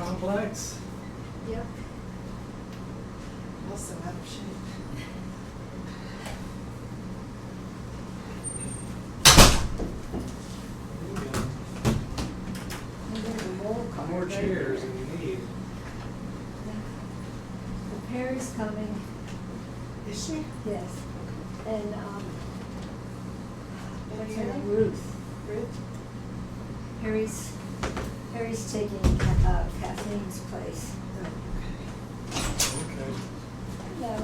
complex. Yep. Also out of shape. More chairs than you need. The Perry's coming, Is she? yes. And, what's her Mary? name? Ruth. Ruth? Harry's taking Kathleen's place. Okay. Hello.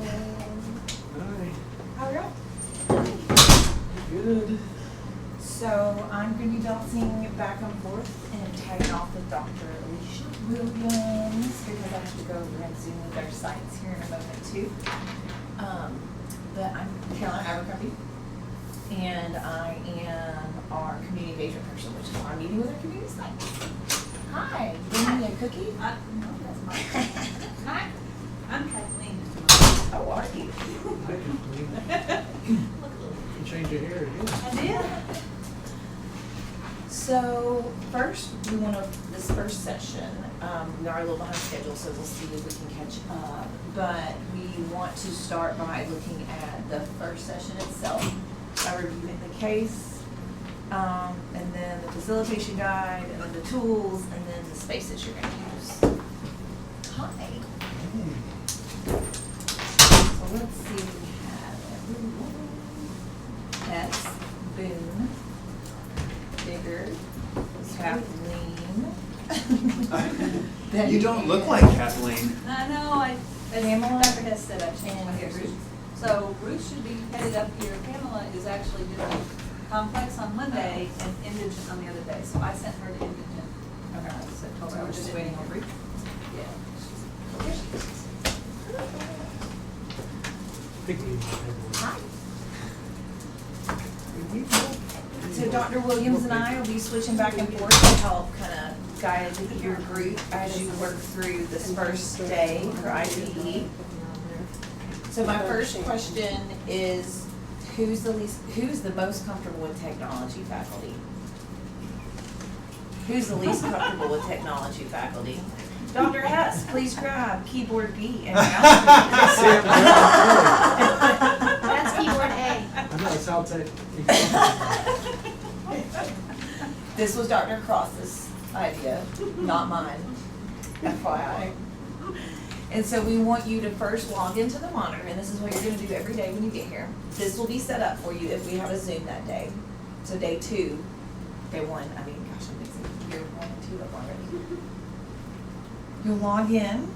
Hi. How are you? Good. So I'm going to be bouncing back and forth and tagging off with Dr. Alicia Williams because I have to go over and Zoom with their sites here in a moment too. But I'm Caroline Abercrombie, and I am our community engagement person, which is why I'm meeting with our community sites. Hi, you bring me a cookie? No, that's mine. Hi. I'm Kathleen. How are you? Hi, Kathleen. You change your hair again. I did. So first, this first session, we are a little behind schedule, so we'll see if we can catch up. But we want to start by looking at the first session itself, by reviewing the case, and then the facilitation guide, and then the tools, and then the spaces you're gonna use. Hi. So let's see, we have Hess, Boone, Digger, Kathleen. You don't look like Kathleen. I know, as Pamela? Dr. Hess said, I changed my hair. So Ruth should be headed up here. Pamela is actually doing complex on Monday and indigent on the other day. So I sent her to indigent. Okay. So I told her So I we're was just waiting on Ruth? Yeah. Hi. So Dr. Williams and I will be switching back and forth to help kind of guide your group as you work through this first day for IPE. So my first question is, who's the most comfortable with technology faculty? Who's the least comfortable with technology faculty? Dr. Hess, please grab keyboard B and mouse. That's keyboard A. I know, it's how tech. This was Dr. Cross's idea, not mine, FYI. And so we want you to first log into the monitor, and this is what you're gonna do every day when you get here. This will be set up for you if we have a Zoom that day. So day one, I mean, gosh, I'm mixing year 1 and 2 up already. You'll log in,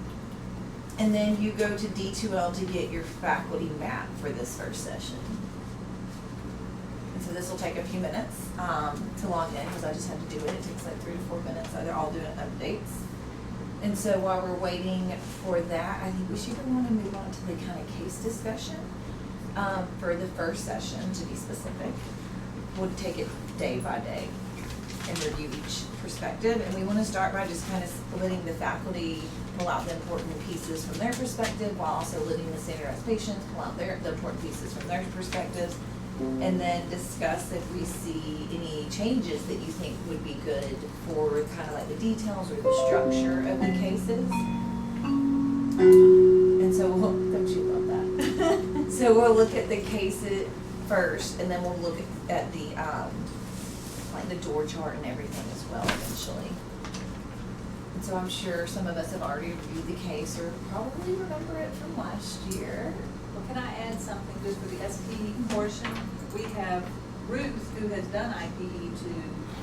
and then you go to D2L to get your faculty map for this first session. And so this will take a few minutes to log in, because I just had to do it. It takes like 3 to 4 minutes. They're all doing updates. And so while we're waiting for that, I think we should want to move on to the kind of case discussion for the first session, to be specific. We'll take it day by day and review each perspective. And we want to start by just kind of letting the faculty pull out the important pieces from their perspective, while also letting the standardized patients pull out the important pieces from their perspectives, and then discuss if we see any changes that you think would be good for kind of like the details or the structure of the cases. And so don't you love that? So we'll look at the cases first, and then we'll look at the like the door chart and everything as well eventually. And so I'm sure some of us have already reviewed the case or probably remember it from last year. Well, can I add something just for the SPE portion? We have Ruth, who has done IPE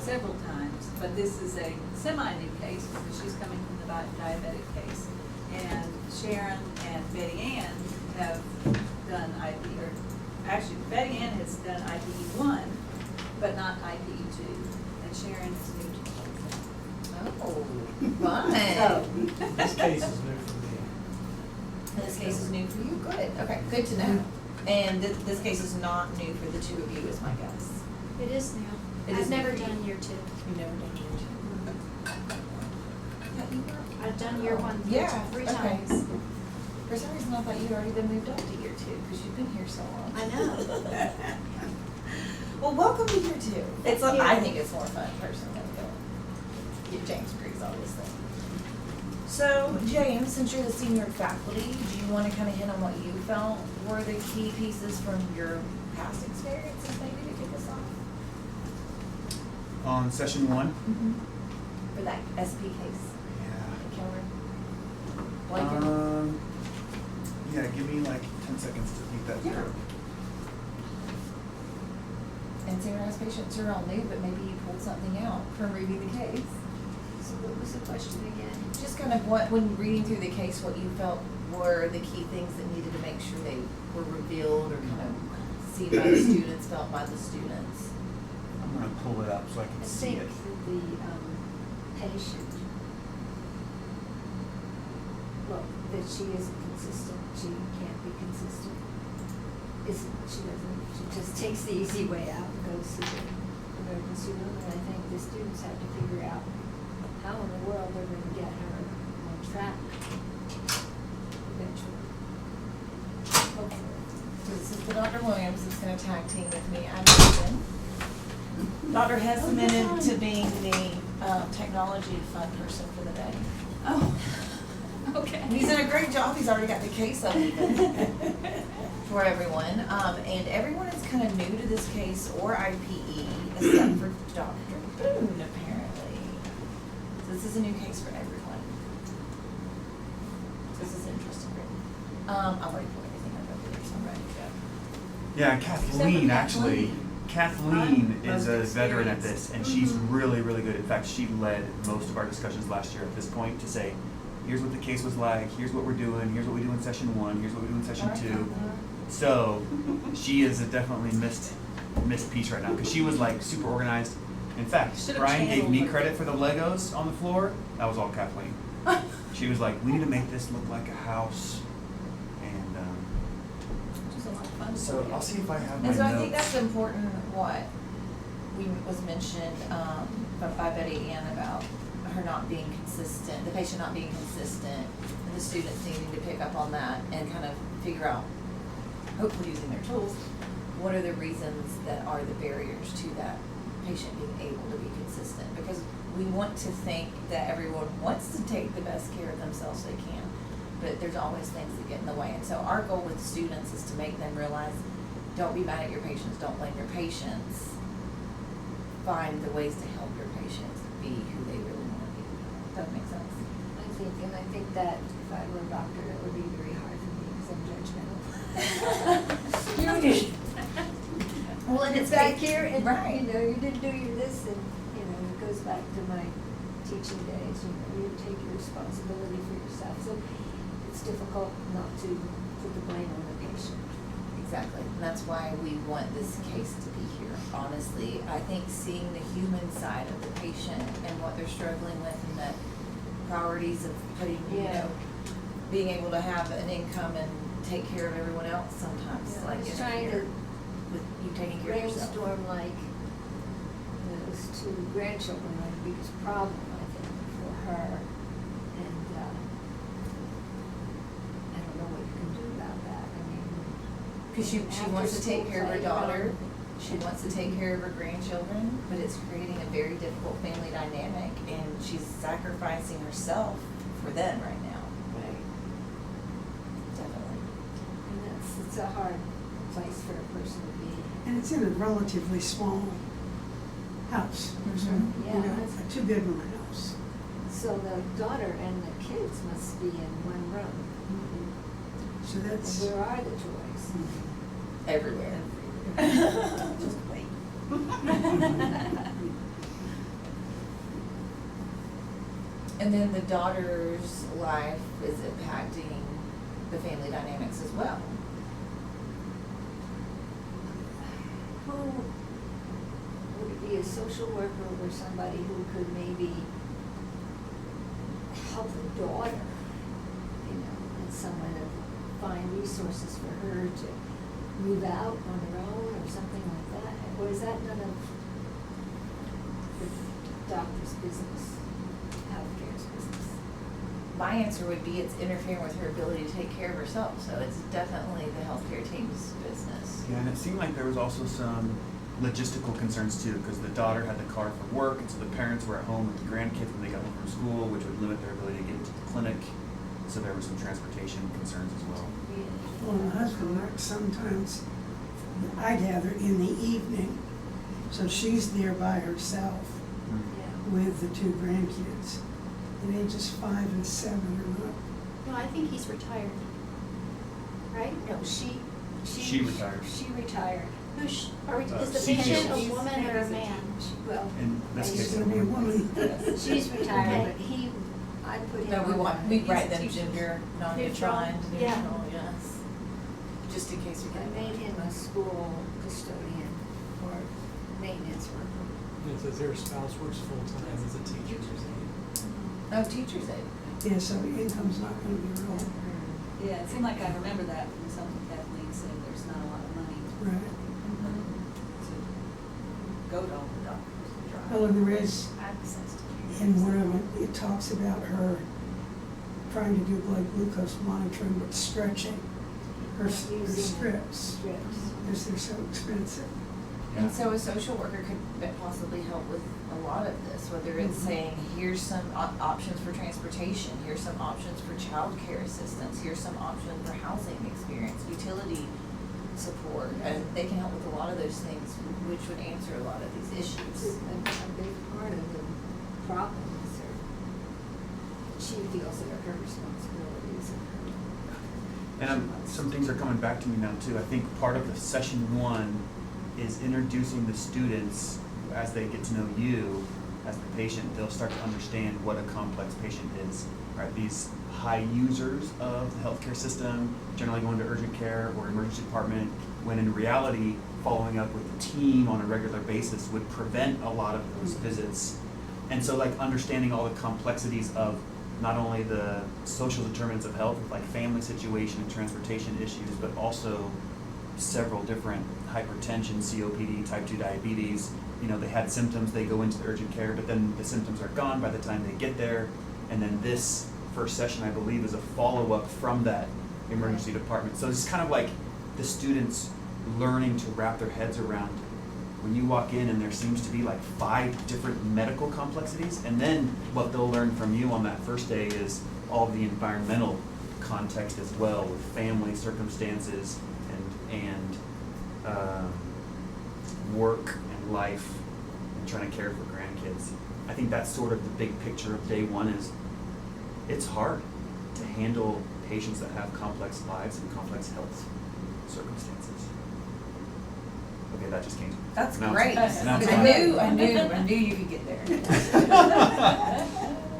several times, but this is a semi-new case because she's coming from the diabetic case. And Sharon and Betty Ann have done IPE, or actually Betty Ann has done IPE 1, but not IPE 2. And Sharon is new to the Oh, fun. So, This case is new for me. And this case is new for you? Good. Okay, good to know. And this case is not new for the two of you, is my guess. It is now. It is I've never new for you. done year 2. You've never done year 2? Yeah, you were. I've done year 1 Yeah, 3 okay. times. For some reason, I thought you'd already been moved up to year 2 because you've been here so long. I know. Well, welcome to year 2. Thank you. I think it's more fun personally. Get James Creek's obviously. So, James, since you're the senior faculty, do you want to kind of hit on what you felt were the key pieces from your past experiences, maybe to kick us off? On session one? For that SP case, Yeah. Cameron? Blanket? Yeah, give me like 10 seconds to think that Yeah. through. And senior patients are all new, but maybe you pulled something out from reading the case. So what was the question again? Just kind of what, when reading through the case, what you felt were the key things that needed to make sure they were revealed or kind of seen by the students, felt by the students. I'm gonna pull it up so I can I see think it. that the patient, well, that she isn't consistent, she can't be consistent. She just takes the easy way out and goes to the emergency room. And I think the students have to figure out how in the world they're gonna get her on track eventually. Hopefully. So this is the Dr. Williams that's gonna tag team with me. I'm Megan. Dr. has submitted to being the technology fund person for the day. Oh, okay. And he's done a great job. He's already got the case up even for everyone. And everyone is kind of new to this case or IPE, except for Dr. Boone, apparently. So this is a new case for everyone. So this is interesting. I've already pulled everything up over there, so I'm ready to go. Yeah, Except Kathleen for actually. Kathleen I'm is most a veteran at experienced. this, and she's really, really good. In fact, she led most of our discussions last year at this point to say, here's what the case was like, here's what we're doing, here's what we do in session one, here's what we do in session two. So she is a definitely missed piece right now, because she was like super organized. In fact, Should've Brian gave me channeled her. credit for the Legos on the floor. That was all Kathleen. She was like, we need to make this look like a house. And Which is a lot of fun. so I'll see if I have my And so notes. I think that's important, what was mentioned by Betty Ann about her not being consistent, the patient not being consistent, and the students needing to pick up on that and kind of figure out, hopefully using their tools, what are the reasons that are the barriers to that patient being able to be consistent? Because we want to think that everyone wants to take the best care of themselves they can, but there's always things that get in the way. And so our goal with students is to make them realize, don't be mad at your patients, don't blame your patients. Find the ways to help your patients be who they really want to be. Does that make sense? I think that if I were a doctor, it would be very hard for me because I'm judgmental. You did. Well, and it's back ba- here and, right. you know, you didn't do your this and, you know, it goes back to my teaching days, you know, you take your responsibility for yourself. So it's difficult not to put the blame on the patient. Exactly, and that's why we want this case to be here. Honestly, I think seeing the human side of the patient and what they're struggling with and the priorities of putting, you Yeah. know, being able to have an income and take care of everyone else sometimes, Yeah, like I was trying interfere to with you taking care of yourself. brainstorm like those two grandchildren are the biggest problem, I think, for her. And I don't know what you can do about that. I mean, Because she after wants to take school care of her daughter, playground. she wants to take care of her grandchildren, but it's creating a very difficult family dynamic, and she's sacrificing herself for them right now. Right. Definitely. And it's a hard place for a person to be. And it's in a relatively small house, so, Mhm. you know, Yeah. it's a two-bedroom house. So the daughter and the kids must be in one room. So that's. And where are the toys? Everywhere. Just wait. And then the daughter's life is impacting the family dynamics as well. Who, would it be a social worker or somebody who could maybe help the daughter, you know, and someone to find resources for her to move out on her own or something like that? Or is that none of the doctor's business, healthcare's business? My answer would be it's interfering with her ability to take care of herself, so it's definitely the healthcare team's business. Yeah, and it seemed like there was also some logistical concerns too, because the daughter had the car for work, and so the parents were at home with the grandkids when they got home from school, which would limit their ability to get into the clinic. So there were some transportation concerns as well. Well, my husband works sometimes, I gather, in the evening. So she's there by herself with the two grandkids. And ages 5 and 7 are not. No, I think he's retired. Right? No, she. She retired. She retired. Is the CGO. patient a woman or a man? Well, In this She's case, gonna be a woman. she's retired, Okay. but I put him No, we on want, the- we write them gender non-defined, Yeah. neutral, yes. Just in case we I get. made him a school custodian or maintenance worker. It says their spouse works full-time as a teacher's aide. Oh, teacher's aide. Yeah, so the income's not gonna be real, Yeah, it seemed like I remember that from something Kathleen said, there's not a lot of money right? to go to all the doctors and drive. Well, and there is, Access to. in one of it, it talks about her trying to do blood glucose monitoring, but stretching her Using strips, Strips. because they're so expensive. Yeah. And so a social worker could possibly help with a lot of this, whether it's Mhm. saying, here's some options for transportation, here's some options for childcare assistance, here's some option for housing experience, utility support, and they can help with a lot of those things, which would answer a lot of these issues. A big part of the problem is her, she feels that are her responsibilities and her. some things are coming back to me now too. I think part of the session 1 is introducing the students as they get to know you as the patient. They'll start to understand what a complex patient is. Right? These high users of the healthcare system, generally going to urgent care or emergency department, when in reality, following up with the team on a regular basis would prevent a lot of those visits. And so like understanding all the complexities of not only the social determinants of health, like family situation and transportation issues, but also several different hypertension, COPD, type 2 diabetes. You know, they had symptoms, they go into the urgent care, but then the symptoms are gone by the time they get there. And then this first session, I believe, is a follow-up from that emergency department. So it's kind of like the students learning to wrap their heads around when you walk in and there seems to be like 5 different medical complexities, and then what they'll learn from you on that first day is all of the environmental context as well, with family circumstances and work and life and trying to care for grandkids. I think that's sort of the big picture of day 1 is it's hard to handle patients that have complex lives and complex health circumstances. Okay, that just came. That's Now- great. now it's fine. I knew you could get there.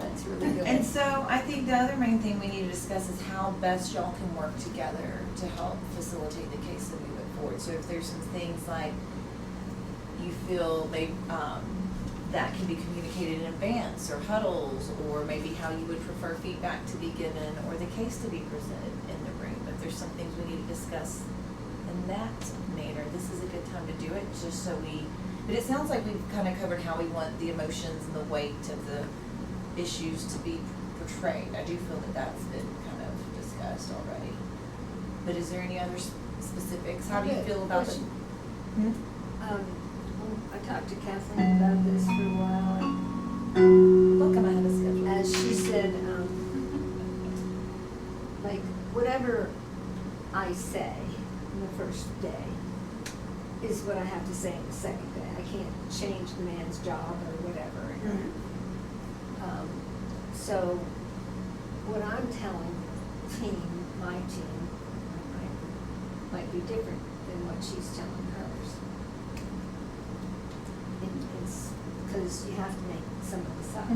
That's really good. And so I think the other main thing we need to discuss is how best y'all can work together to help facilitate the case and move it forward. So if there's some things like you feel maybe that can be communicated in advance, or huddles, or maybe how you would prefer feedback to be given or the case to be presented in the room. If there's some things we need to discuss in that manner, this is a good time to do it, just so but it sounds like we've kind of covered how we want the emotions and the weight of the issues to be portrayed. I do feel that that's been kind of discussed already. But is there any other specifics? How do you Okay, feel about it? question. I talked to Kathleen about this for a while, and Look, I'm ahead of schedule. as she said, like, whatever I say in the first day is what I have to say in the second day. I can't change the man's job or whatever. Right. So what I'm telling my team, might be different than what she's telling hers. It's, because you have to make some of this up.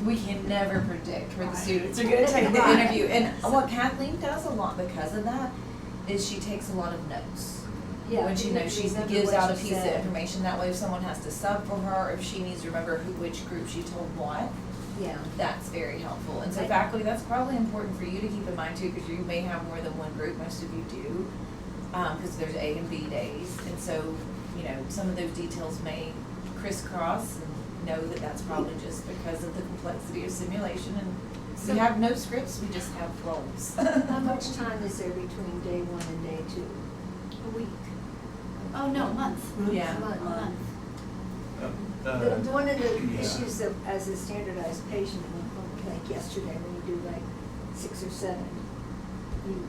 We can never predict where the Right. students are gonna take the Right. interview. And what Kathleen does a lot because of that is she takes a lot of notes. Yeah, When she knows she remember gives what out a she piece of said. information, that way if someone has to sub for her, or if she needs to remember which group she told what, Yeah. that's very helpful. And so Okay. faculty, that's probably important for you to keep in mind too, because you may have more than one group, most of you do, because there's A and B days. And so, you know, some of those details may crisscross, and know that that's probably just because of the complexity of simulation. And So- we have no scripts, we just have roles. How much time is there between day 1 and day 2? A week. Oh, no, month. Yeah. Month. Month. One of the yeah. issues of, as a standardized patient, like yesterday, when you do like 6 or 7, you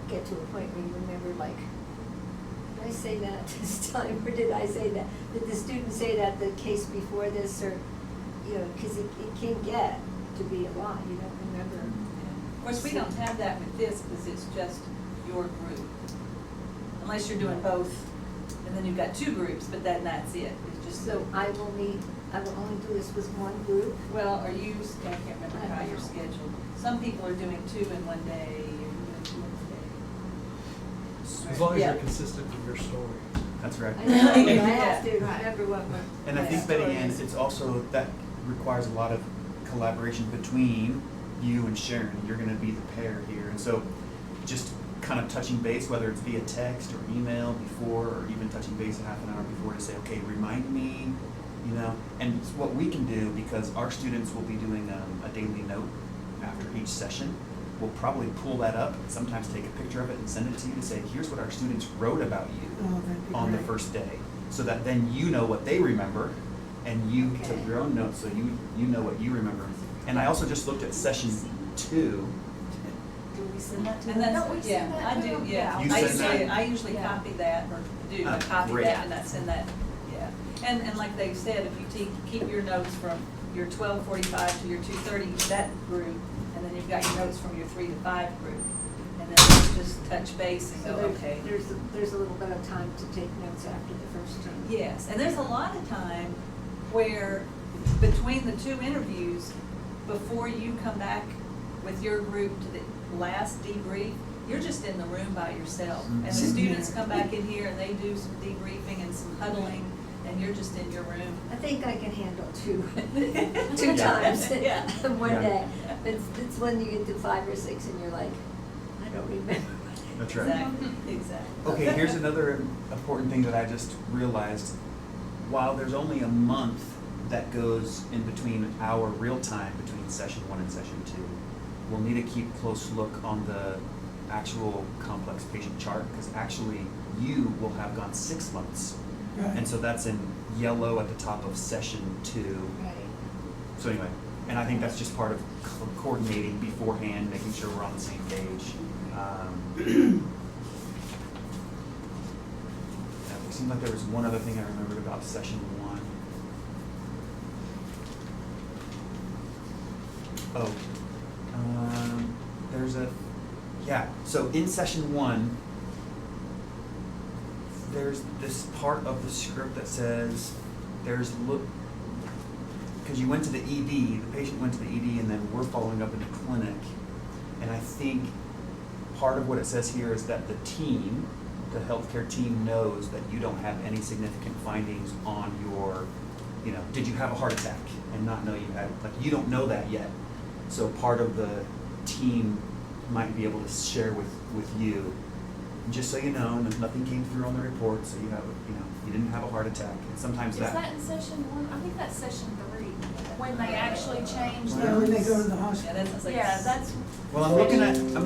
get to a point where you remember like, did I say that this time, or did I say that? Did the student say that the case before this, or, you know, because it can get to be a lot, you don't remember. Of course, we don't have that with this because it's just your group. Unless you're doing both, and then you've got 2 groups, but then that's it. It's just So I will only do this with one group. well, are you, I can't remember how you're scheduled. Some people are doing 2 in one day, or doing 2 in one day. As long as Yeah. you're consistent with your story. That's right. I know, but I Yeah. have to remember what my. And I my think, Betty story Ann, is. it's also, that requires a lot of collaboration between you and Sharon. You're gonna be the pair here. And so just kind of touching base, whether it's via text or email before, or even touching base half an hour before to say, okay, remind me, you know. And it's what we can do, because our students will be doing a daily note after each session. We'll probably pull that up, sometimes take a picture of it and send it to you to say, here's what our students wrote about you Oh, that'd be on the great. first day, so that then you know what they remember, and you Okay. took your own notes, so you know what you remember. And I also just looked at session 2. Do we send that to And them? that's, Don't we yeah, send that I to do, them? yeah. You I send usually, that? I usually Yeah. copy that, or do, I Ah, copy great. that and I send that, yeah. And like they've said, if you keep your notes from your 12:45 to your 2:30, that group, and then you've got your notes from your 3 to 5 group. And then you just touch base and So go, okay. there's a little bit of time to take notes after the first time. Yes, and there's a lot of time where between the 2 interviews, before you come back with your group to the last debrief, you're just in the room by yourself. And the Mhm. students come back in here and they do some debriefing and some huddling, and you're just in your room. I think I can handle 2 Yeah. times Yeah. in one Yeah. day. It's when you get to 5 or 6 and you're like, I don't remember. That's right. Exactly, exactly. Okay, here's another important thing that I just realized. While there's only a month that goes in between our real time between session 1 and session 2, we'll need to keep a close look on the actual complex patient chart, because actually you will have gone 6 months. Right. And so that's in yellow at the top of session 2. Right. So anyway, and I think that's just part of coordinating beforehand, making sure we're on the same page. Yeah, it seemed like there was one other thing I remembered about session 1. Oh, so in session 1, there's this part of the script that says because you went to the ED, the patient went to the ED, and then we're following up in the clinic. And I think part of what it says here is that the team, the healthcare team, knows that you don't have any significant findings on your, did you have a heart attack and not know you had, you don't know that yet. So part of the team might be able to share with you, just so you know, nothing came through on the report, so you have, you didn't have a heart attack. And sometimes Is that in session 1? I think that's session 3, when they actually change Yeah, when they go to the Yeah, hospital. that's like. Yeah, that's, Well, I'm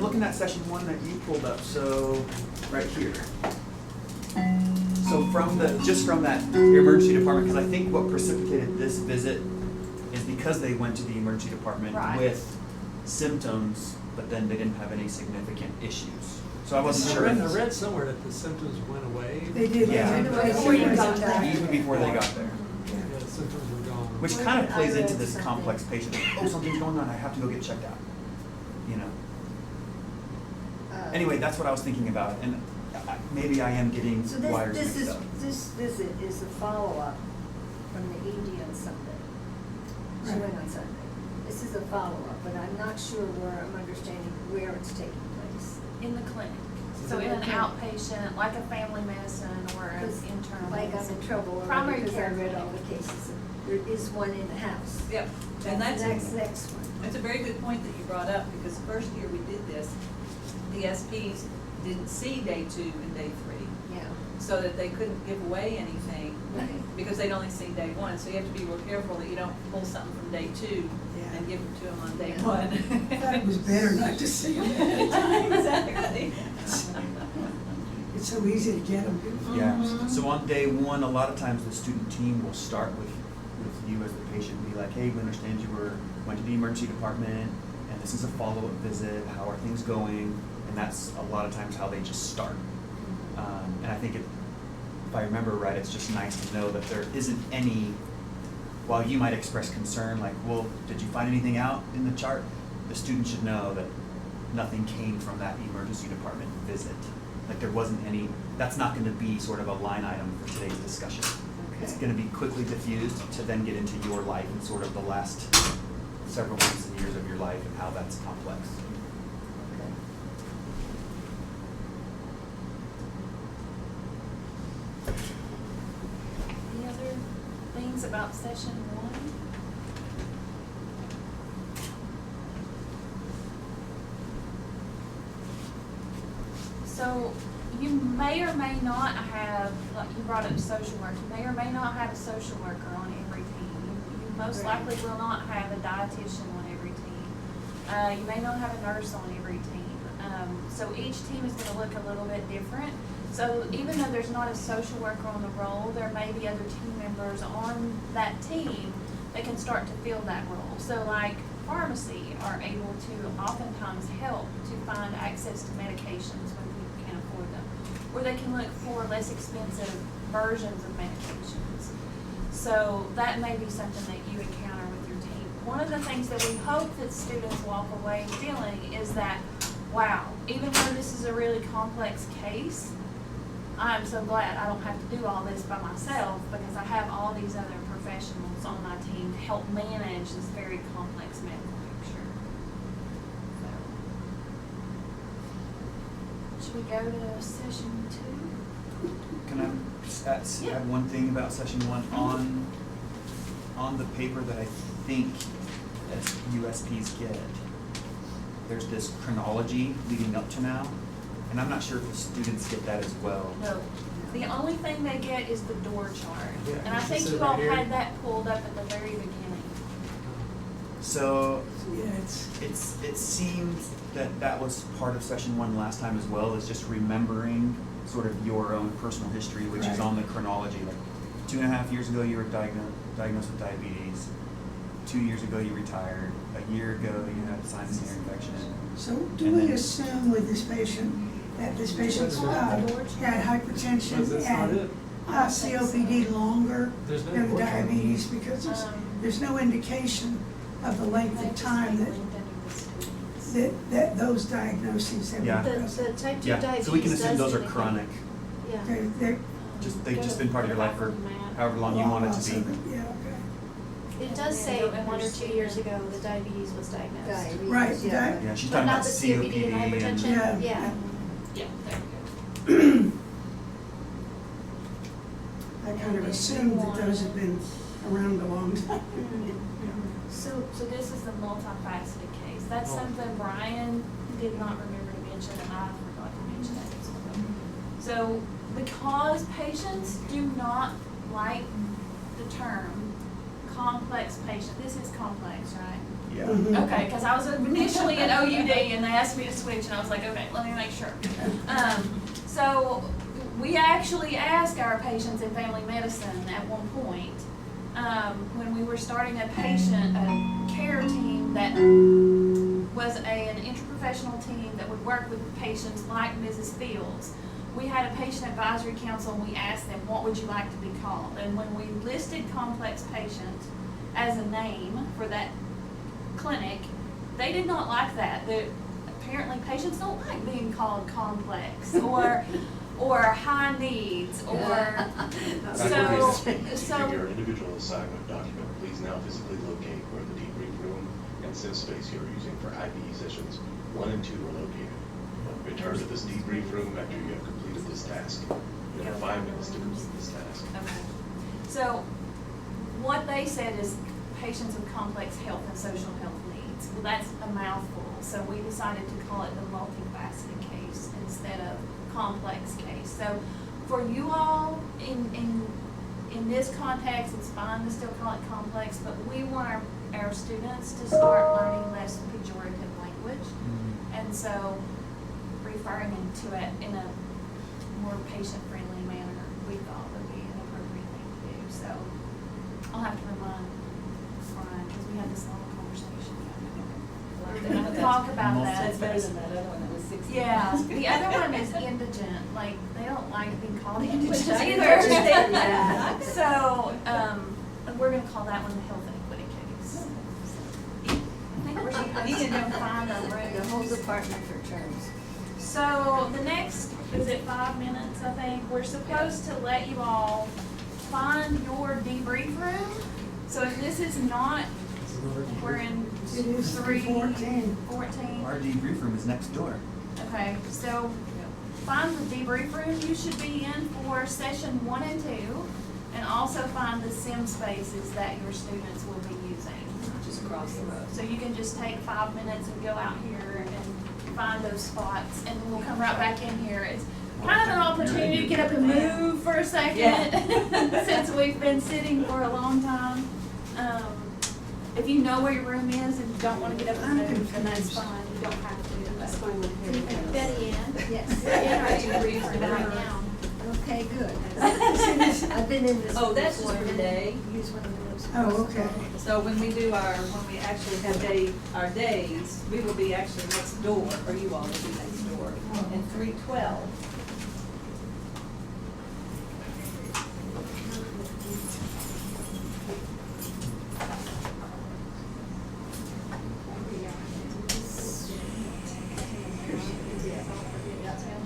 looking at session 1 that you pulled up, so, right here. So from that emergency department, because I think what precipitated this visit is because they went to the emergency department Right. with symptoms, but then they didn't have any significant issues. So I wasn't sure. I read somewhere that the symptoms went away. They did. Yeah. Before you got there. Even before they got there. Yeah, the symptoms were gone. Which Well, kind of I plays read into this something. complex patient, oh, something's going on, I have to go get checked out, Anyway, that's what I was thinking about, and maybe I am getting So wires this mixed up. this visit is a follow-up from the ED on Sunday. She went on Sunday. This is a follow-up, but I'm not sure where I'm understanding where it's taking place. in the clinic. So in an outpatient, like a family medicine or an Because, internal like, I'm medicine. in trouble already Primary because I care read clinic. all the cases. There is one in the house. Yep, and that's, Next one. that's a very good point that you brought up, because the first year we did this, the SPs didn't see day 2 and day 3, Yeah. so that they couldn't give away anything, Right. because they'd only seen day 1, so you have to be real careful that you don't pull something from day 2 Yeah. and give it to them on day Yeah. 1. I thought it was better not to see them. Exactly. It's so easy to get them. Yeah, Mhm. so on day one, a lot of times the student team will start with you as the patient and be like, hey, we understand you went to the emergency department, and this is a follow-up visit, how are things going? And that's a lot of times how they just start. And I think if I remember right, it's just nice to know that there isn't any, while you might express concern, like, well, did you find anything out in the chart? The student should know that nothing came from that emergency department visit. Like there wasn't any, that's not gonna be sort of a line item for today's discussion. It's gonna be quickly diffused to then get into your life and sort of the last several months and years of your life and how that's complex. Any other things about session one? So you may or may not have, like you brought up social work, you may or may not have a social worker on every team. You most Right. likely will not have a dietitian on every team. You may not have a nurse on every team. So each team is gonna look a little bit different. So even though there's not a social worker on the roll, there may be other team members on that team that can start to fill that role. So like pharmacy are able to oftentimes help to find access to medications when people can't afford them. Or they can look for less expensive versions of medications. So that may be something that you encounter with your team. One of the things that we hope that students walk away feeling is that, wow, even though this is a really complex case, I'm so glad I don't have to do all this by myself because I have all these other professionals on my team to help manage this very complex medical picture. So, should we go to session 2? Can I just add one thing about session one? On the paper that I think as USPs get, there's this chronology leading up to now, and I'm not sure if the students get that as well. No. The only thing they get is the door chart. Yeah, And I it think says you right all here. had that pulled up at the very beginning. So Yeah, it's, it seems that was part of session one last time as well, is just remembering sort of your own personal history, which is Right. on the chronology. Like 2.5 years ago, you were diagnosed with diabetes. 2 years ago, you retired. A year ago, you had a sinus ear infection. so do And we then- assume with this patient, that this patient had hypertension That's not and it. COPD longer There's no than door chart. diabetes? Because there's no indication of the length of time that those diagnoses have Yeah. been The present. type 2 Yeah, diabetes so we can assume does those are indicate- chronic. Yeah. They're They've just been part of your life for however long you want it to be. Yeah, okay. It does say And 1 or there's 2 years ago, the diabetes was diagnosed. Diabetes, Right, yeah. Yeah, she's But talking not about the COPD and COPD and. hypertension? Yeah. Yeah. Yeah, there we go. I kind of assumed that those had been around a long time. So this is the multifaceted case. That's Oh. something Brian did not remember to mention, and I forgot to mention it as well. So because patients do not like the term complex patient, this is complex, right? Yeah. Mhm. Okay, because I was initially in OUD and they asked me to switch, and I was like, okay, let me make sure. So we actually ask our patients in family medicine at one point, when we were starting a care team that was an interprofessional team that would work with patients like Mrs. Fields. We had a patient advisory council and we asked them, what would you like to be called? And when we listed complex patient as a name for that clinic, they did not like that. Apparently patients don't like being called complex or high needs or so In your individual assignment document, please now physically locate where the debrief room and sim space you are using for IPE sessions 1 and 2 are located. Return to this debrief room after you have completed this task. You have 5 minutes to complete this task. Okay. So what they said is patients with complex health and social health needs. Well, that's a mouthful. So we decided to call it the multifaceted case instead of complex case. So for you all in this context, it's fine to still call it complex, but we want our students to start learning less pejorative language. And so referring to it in a more patient-friendly manner, we thought would be an appropriate thing to do. So I'll have to remind Brian, because we had this long conversation. We're gonna talk about that. That's better than that other one that was 60. Yeah, the other one is indigent, like, they don't like being called indigent I can either. understand that. So, we're gonna call that one the health equity case. I think we're need to find our The whole rules. department for terms. So, the next, is it 5 minutes, I think, we're supposed to let you all find your debrief room. So if this is not, we're in It is 3:14. 14. Our debrief room is next door. Okay, so find the debrief room you should be in for session 1 and 2, and also find the sim spaces that your students will be using. Just across the road. So you can just take 5 minutes and go out here and find those spots, and then we'll come right back in here. It's kind of an opportunity to get up and move for a second, since we've been sitting for a long time. If you know where your room is and you don't want to get up and move, then that's fine, you don't have to. That's fine with Betty Ann, Yes. we're in our debrief room right now. Okay, good. I've been in this. Oh, that's just before. for today. Use one of those. Oh, okay. So when we do when we actually have our days, we will be actually next door, or you all will be next door, in 312.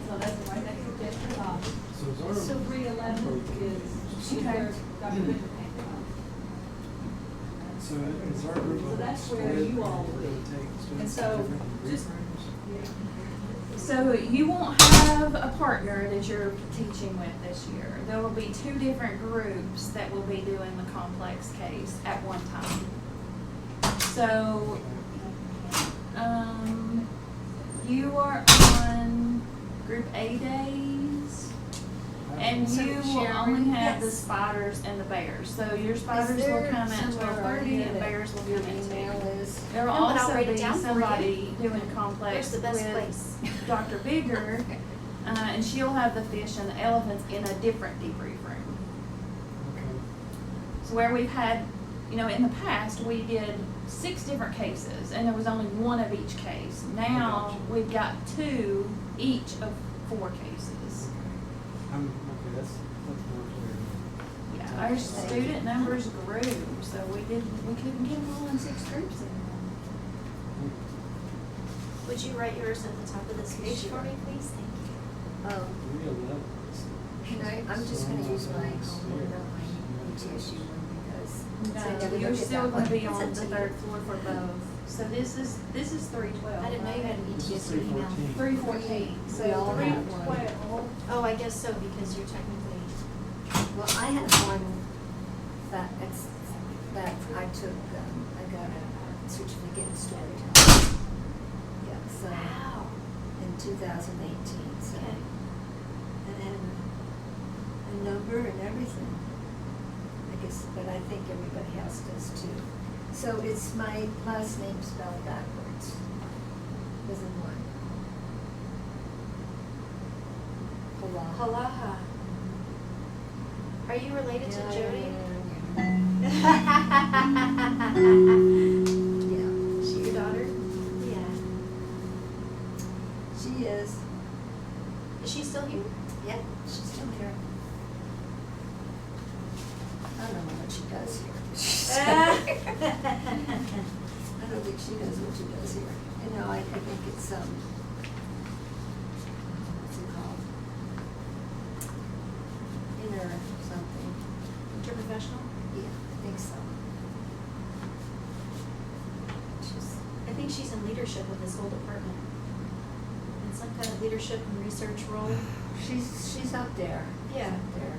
So that's right next to Jessica's office. So 311 is where Dr. Bishop came from. So is our group So of that's where split, you or all we're will be. gonna take And students to so, different debrief just- rooms? So you won't have a partner that you're teaching with this year. There will be 2 different groups that will be doing the complex case at one time. So, you are on group A days, and So you will Sharon, only have the yes. spiders and the bears. So your spiders Is will there come at somewhere 12:30 on and here bears will your come at 2. email is? There will No, but I'll also write it be down for you. somebody doing complex Where's the best with place? Dr. Bigger, and she'll have the fish and the elephants in a different debrief room. Okay. So where we've had, in the past, we did 6 different cases, and there was only 1 of each case. Now, Gotcha. we've got 2 each of 4 cases. Okay, that's more clear. Yeah, our student numbers grew, so we couldn't get them all in 6 groups anymore. Would you write yours at the top of this page for me, please? Thank you. 311. Can I'm just gonna use my home one, not my ETSU one, because I never No, you're looked at still that gonna one. be on It's the up to 3rd you. floor for both. So this is 312. I didn't know you had an This is ETSU email. 314. 314, so We all have one. 312. Oh, I guess so, because you're technically, Well, I have one that I took, I got a certificate in storytelling. Yeah, so, wow. in 2018, so. Okay. And then a number and everything. I guess, but I think everybody else does too. So it's my last name spelled backwards, within one. Halaha. Halaha. Are you related to Jody? Yeah, Is she your daughter? yeah, she is. Is she still here? Yep, she's still here. I don't know what she does here. I don't think she knows what she does here. I think it's, what's it called? Inner something. Interprofessional? Yeah, I think so. I think she's in leadership of this whole department. In some kind of leadership and research role. She's up there. Yeah. Up there.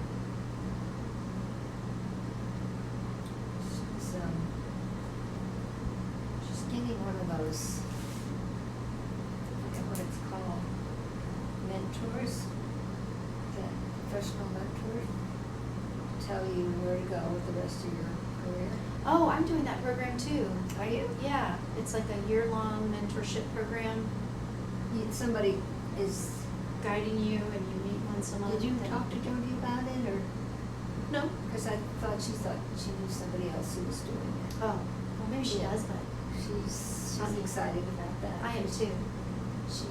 She's getting one of those, I forget what it's called, mentors, that professional mentor, tell you where to go with the rest of your career. Oh, I'm doing that program too. Are you? Yeah, it's like a year-long mentorship program, Somebody is, guiding you, and you meet find someone. Did you that- talk to Jody about it, or? No. Because I thought she knew somebody else who was doing it. Oh, well, maybe she Yeah. does, but She's I'm- excited about that. I am too. She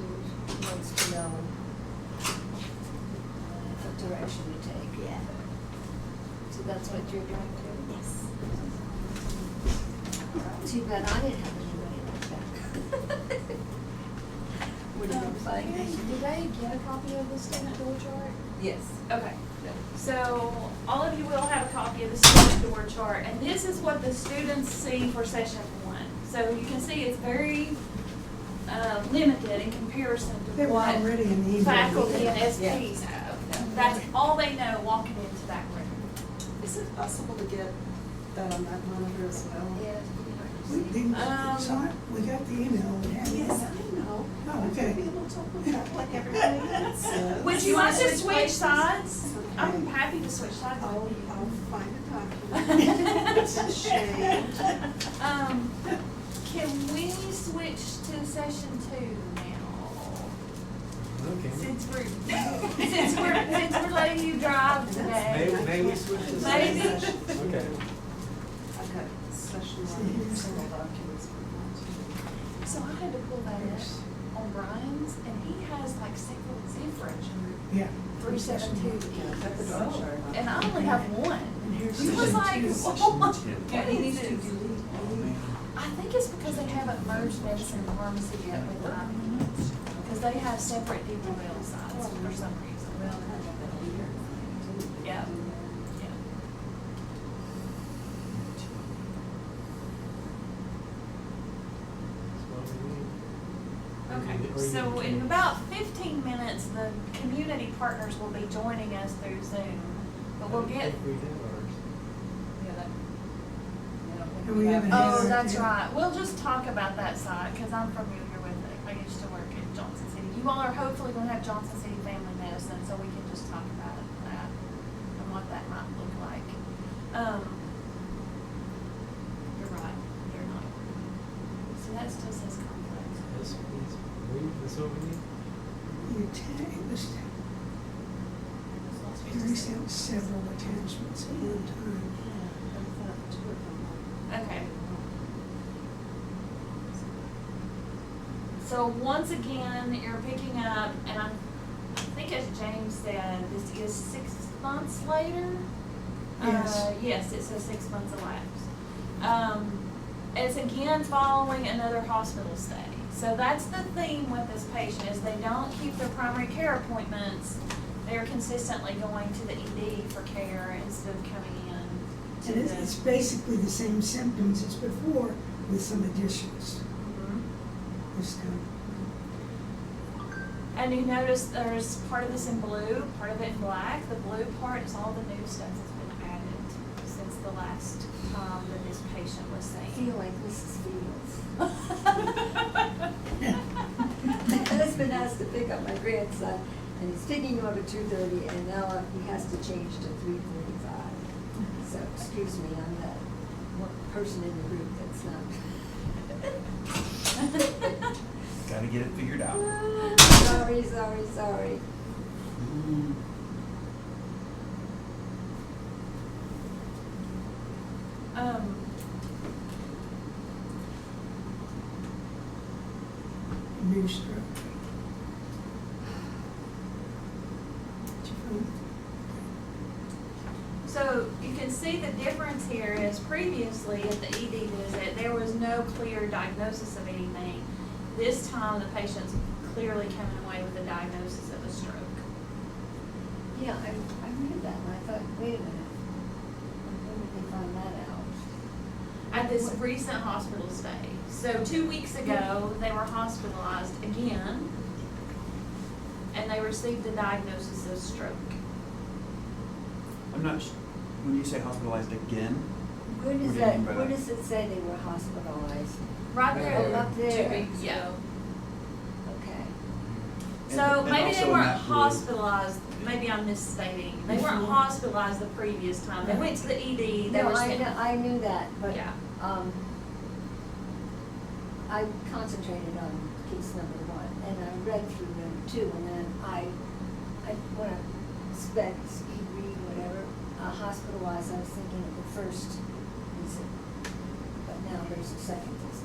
wants to know what direction to take. Yeah. So that's what you're doing too? Yes. Too bad I didn't have anybody like that. Would have been fun. Did they get a copy of the student door chart? Yes. Okay. So all of you will have a copy of the student door chart, and this is what the students see for session 1. So you can see it's very limited in comparison to They were what already in the email. faculty and Yeah. SPs have. That's all they know walking into that room. Is it possible to get that on that monitor as well? Yeah. We didn't, Um, we got the email, we had it. Yes, I know. Oh, okay. Be able to look up like everybody else says. Would you like to switch sides? I'm happy to switch sides I'll with you. find a document. It's a shame. Can we switch to session 2 now? Okay. Since we're letting you drive today. May we switch to Maybe. session? Okay. I've got session one, several documents. So I had to pull that up on Brian's, and he has like several different Yeah. 372 Got the dog chart. and I only have one. And here's He was session like, two. what? Yeah, he needs to is this? delete. I think it's because they haven't merged medicine and pharmacy yet with IPE, because they have separate DPL sites for some reason. Yeah, yeah. Okay, so in about 15 minutes, the community partners will be joining us through Zoom, but we'll get. We have ours. Yeah, that. I don't think And we have haven't any. had Oh, our- that's right. We'll just talk about that side, because I'm familiar with it. I used to work in Johnson City. You all are hopefully going to have Johnson City Family Medicine, so we can just talk about that and what that might look like. You're right, you're not. So that still says complex. This, this over here? You it was, Gary sent several attachments at one time. Okay. So once again, you're picking up, and I think as James said, this is 6 months later? Yes. Yes, it says 6 months elapsed. It's again following another hospital stay. So that's the theme with this patient, is they don't keep their primary care appointments. They're consistently going to the ED for care instead of coming in to And the. it's basically the same symptoms as before with some additions Mhm. this time. And you notice there's part of this in blue, part of it in black. The blue part is all the new stuff that's been added since the last time that this patient was I seen. feel like Mrs. Fields. My husband has to pick up my grandson, and he's picking him up at 2:30, and now he has to change to 3:45. So excuse me, I'm that one person in the group that's not. Gotta get it figured out. Sorry. New stroke. Did you find So you can see the difference here is previously at the ED visit, there was no clear diagnosis of anything. This time, the patient's clearly coming away with a diagnosis of a stroke. Yeah, I read that, and I thought, wait a minute, when did they find that out? At this recent hospital stay. So 2 weeks ago, they were hospitalized again, and they received a diagnosis of stroke. I'm not, when you say hospitalized again, Where What does do you that, mean by where that? does it say they were hospitalized? Right Right there. there. Up there. 2 weeks Yeah. ago. Okay. So And maybe also they in weren't that blue. hospitalized, maybe I'm misstating. They weren't hospitalized the previous time. They went to the ED, they No, were sent. I knew that, but, Yeah. I concentrated on case number 1, and I read through number 2, and then when I specs, read, whatever, hospital-wise, I was thinking of the first visit, but now there's a second visit.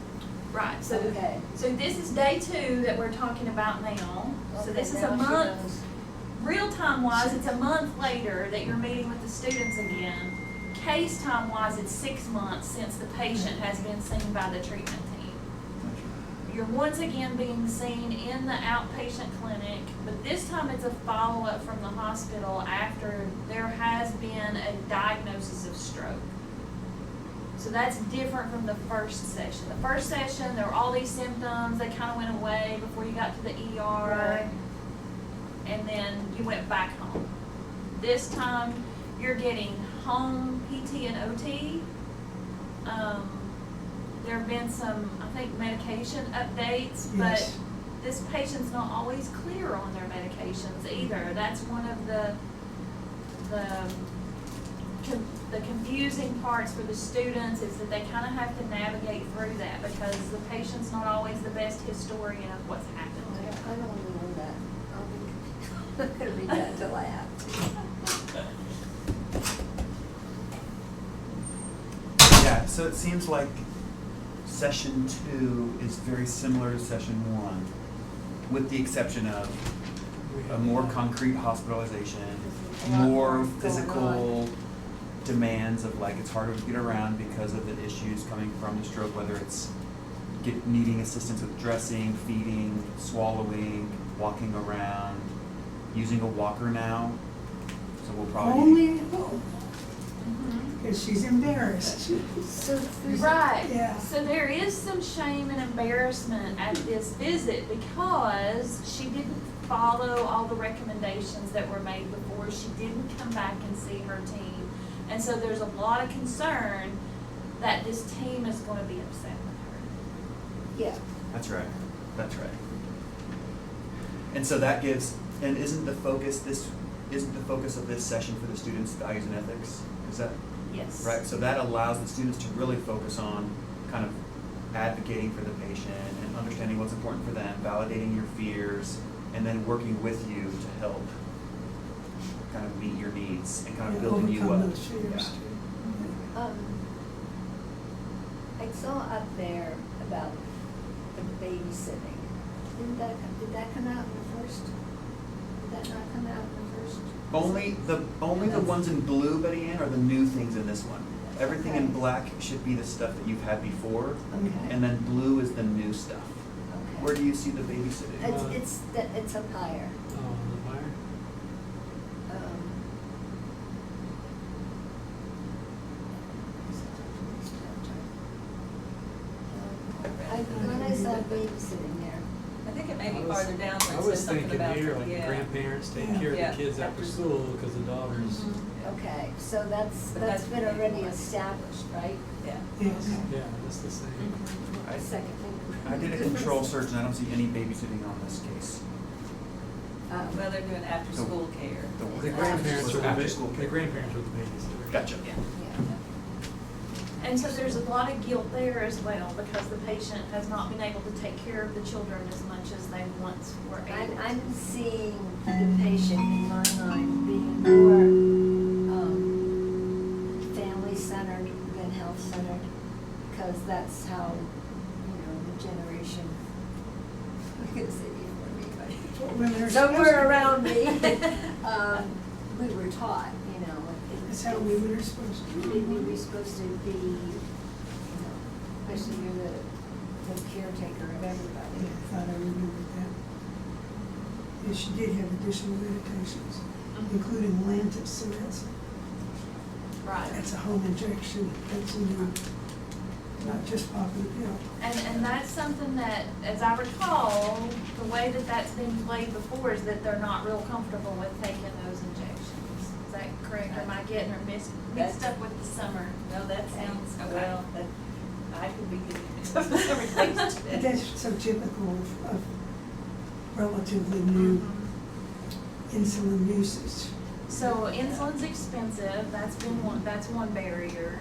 Right, so, Okay. so this is day 2 that we're talking about now. So Okay, this is now a she month, knows. real time wise, it's a month later that you're meeting with the students again. Case time wise, it's 6 months since the patient has been seen by the treatment team. You're once again being seen in the outpatient clinic, but this time it's a follow-up from the hospital after there has been a diagnosis of stroke. So that's different from the first session. The first session, there were all these symptoms, they kind of went away before you got to the ER, Right. and then you went back home. This time, you're getting home PT and OT. There have been some, I think, medication updates, but Yes. this patient's not always clear on their medications either. That's one of the confusing parts for the students, is that they kind of have to navigate through that because the patient's not always the best historian of what's happened. I don't want to know that. I'm not gonna read that until I have to. Yeah, so it seems like session 2 is very similar to session 1, with the exception of a more concrete hospitalization, A lot more more going physical demands of like it's harder to get around because of the issues coming from the stroke, whether it's needing assistance with dressing, feeding, swallowing, walking around, using a walker now. So we'll probably Only at home, because she's embarrassed. So, Right. Yeah. So there is some shame and embarrassment at this visit because she didn't follow all the recommendations that were made before. She didn't come back and see her team. And so there's a lot of concern that this team is going to be upset with her. yeah, That's right. That's right. And so that gives, and isn't the focus of this session for the students' values and ethics? Is that Yes. right? So that allows the students to really focus on kind of advocating for the patient and understanding what's important for them, validating your fears, and then working with you to help kind of meet your needs and kind of building you up. Overcome those fears Yeah. too. I saw up there about the babysitting. Did that come out in the first? Did that not come out in the first? Only the ones in blue, Betty Ann, are the new things in this one. Everything in Okay. black should be the stuff that you've had before, Okay. and then blue is the new stuff. Okay. Where do you see the babysitting? It's up higher. Oh, the fire? When I saw babysitting there, I think it may I be was- farther down where I it was says something thinking about, here, like the yeah. grandparents take Yeah. care of Yeah, the kids after after school because the daughters. Mhm. okay, so that's But that's been what they already want. established, right? Yeah. Yes. Yeah, that's the same. Mhm. I- Second thing. I did a control search and I don't see any babysitting on this case. Well, they're doing after-school care. The grandparents Was were after the, school the care. grandparents were the babysitters. Gotcha. Yeah. Yeah. And so there's a lot of guilt there as well because the patient has not been able to take care of the children as much as they once were able to. I'm seeing the patient in my mind being more, family-centered than health-centered, because that's how, the generation, I'm gonna say before me, What women are but supposed somewhere to around be. me, we were taught, That's how women are supposed to we be. were supposed to be, especially you're the caretaker of everybody. Yeah, I thought I remembered that. And she did have additional medications, including Lantus, so Right. that's a home injection, that's not just popping a pill. And that's something that, as I recall, the way that that's been played before is that they're not real comfortable with taking those injections. Is that correct? Or am I getting her mixed up with the summer? No, that sounds, Okay. well, that, I could be getting mixed up with everything. But that's so typical of relatively new insulin usage. So insulin's expensive, that's one barrier.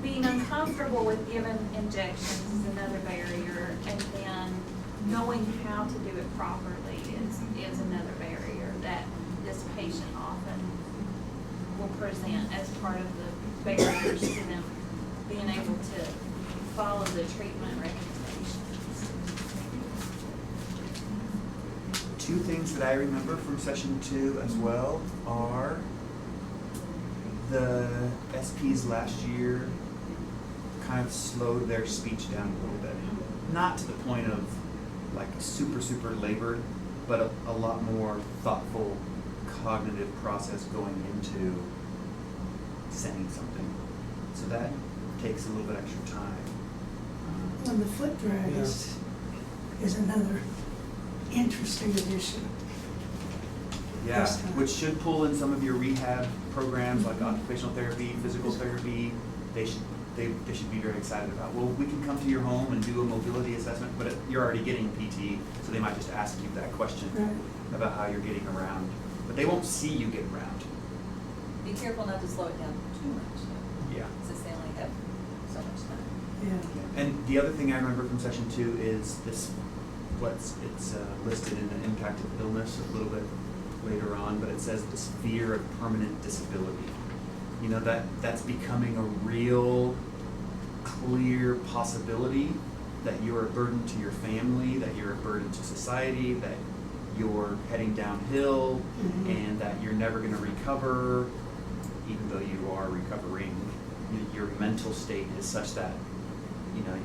Being uncomfortable with giving injections is another barrier, and then knowing how to do it properly is another barrier that the this patient often will present as part of the barriers to them being able to follow the treatment recommendations. Two things that I remember from session 2 as well are the SPs last year kind of slowed their speech down a little bit. Not to the point of like super labored, but a lot more thoughtful cognitive process going into saying something. So that takes a little bit extra time. And the foot drag is another interesting addition. Yeah, This time. which should pull in some of your rehab programs like occupational therapy, physical therapy. They should be very excited about. Well, we can come to your home and do a mobility assessment, but you're already getting PT, so they might just ask you that question Right. about how you're getting around. But they won't see you get around. Be careful not to slow it down too much, though, Yeah. since they only have so much time. Yeah. And the other thing I remember from session 2 is this. It's listed in the impact of illness a little bit later on, but it says this fear of permanent disability. You know, that's becoming a real clear possibility that you're a burden to your family, that you're a burden to society, that you're heading downhill, and that you're never going to recover, even though you are recovering. Your mental state is such that, you know,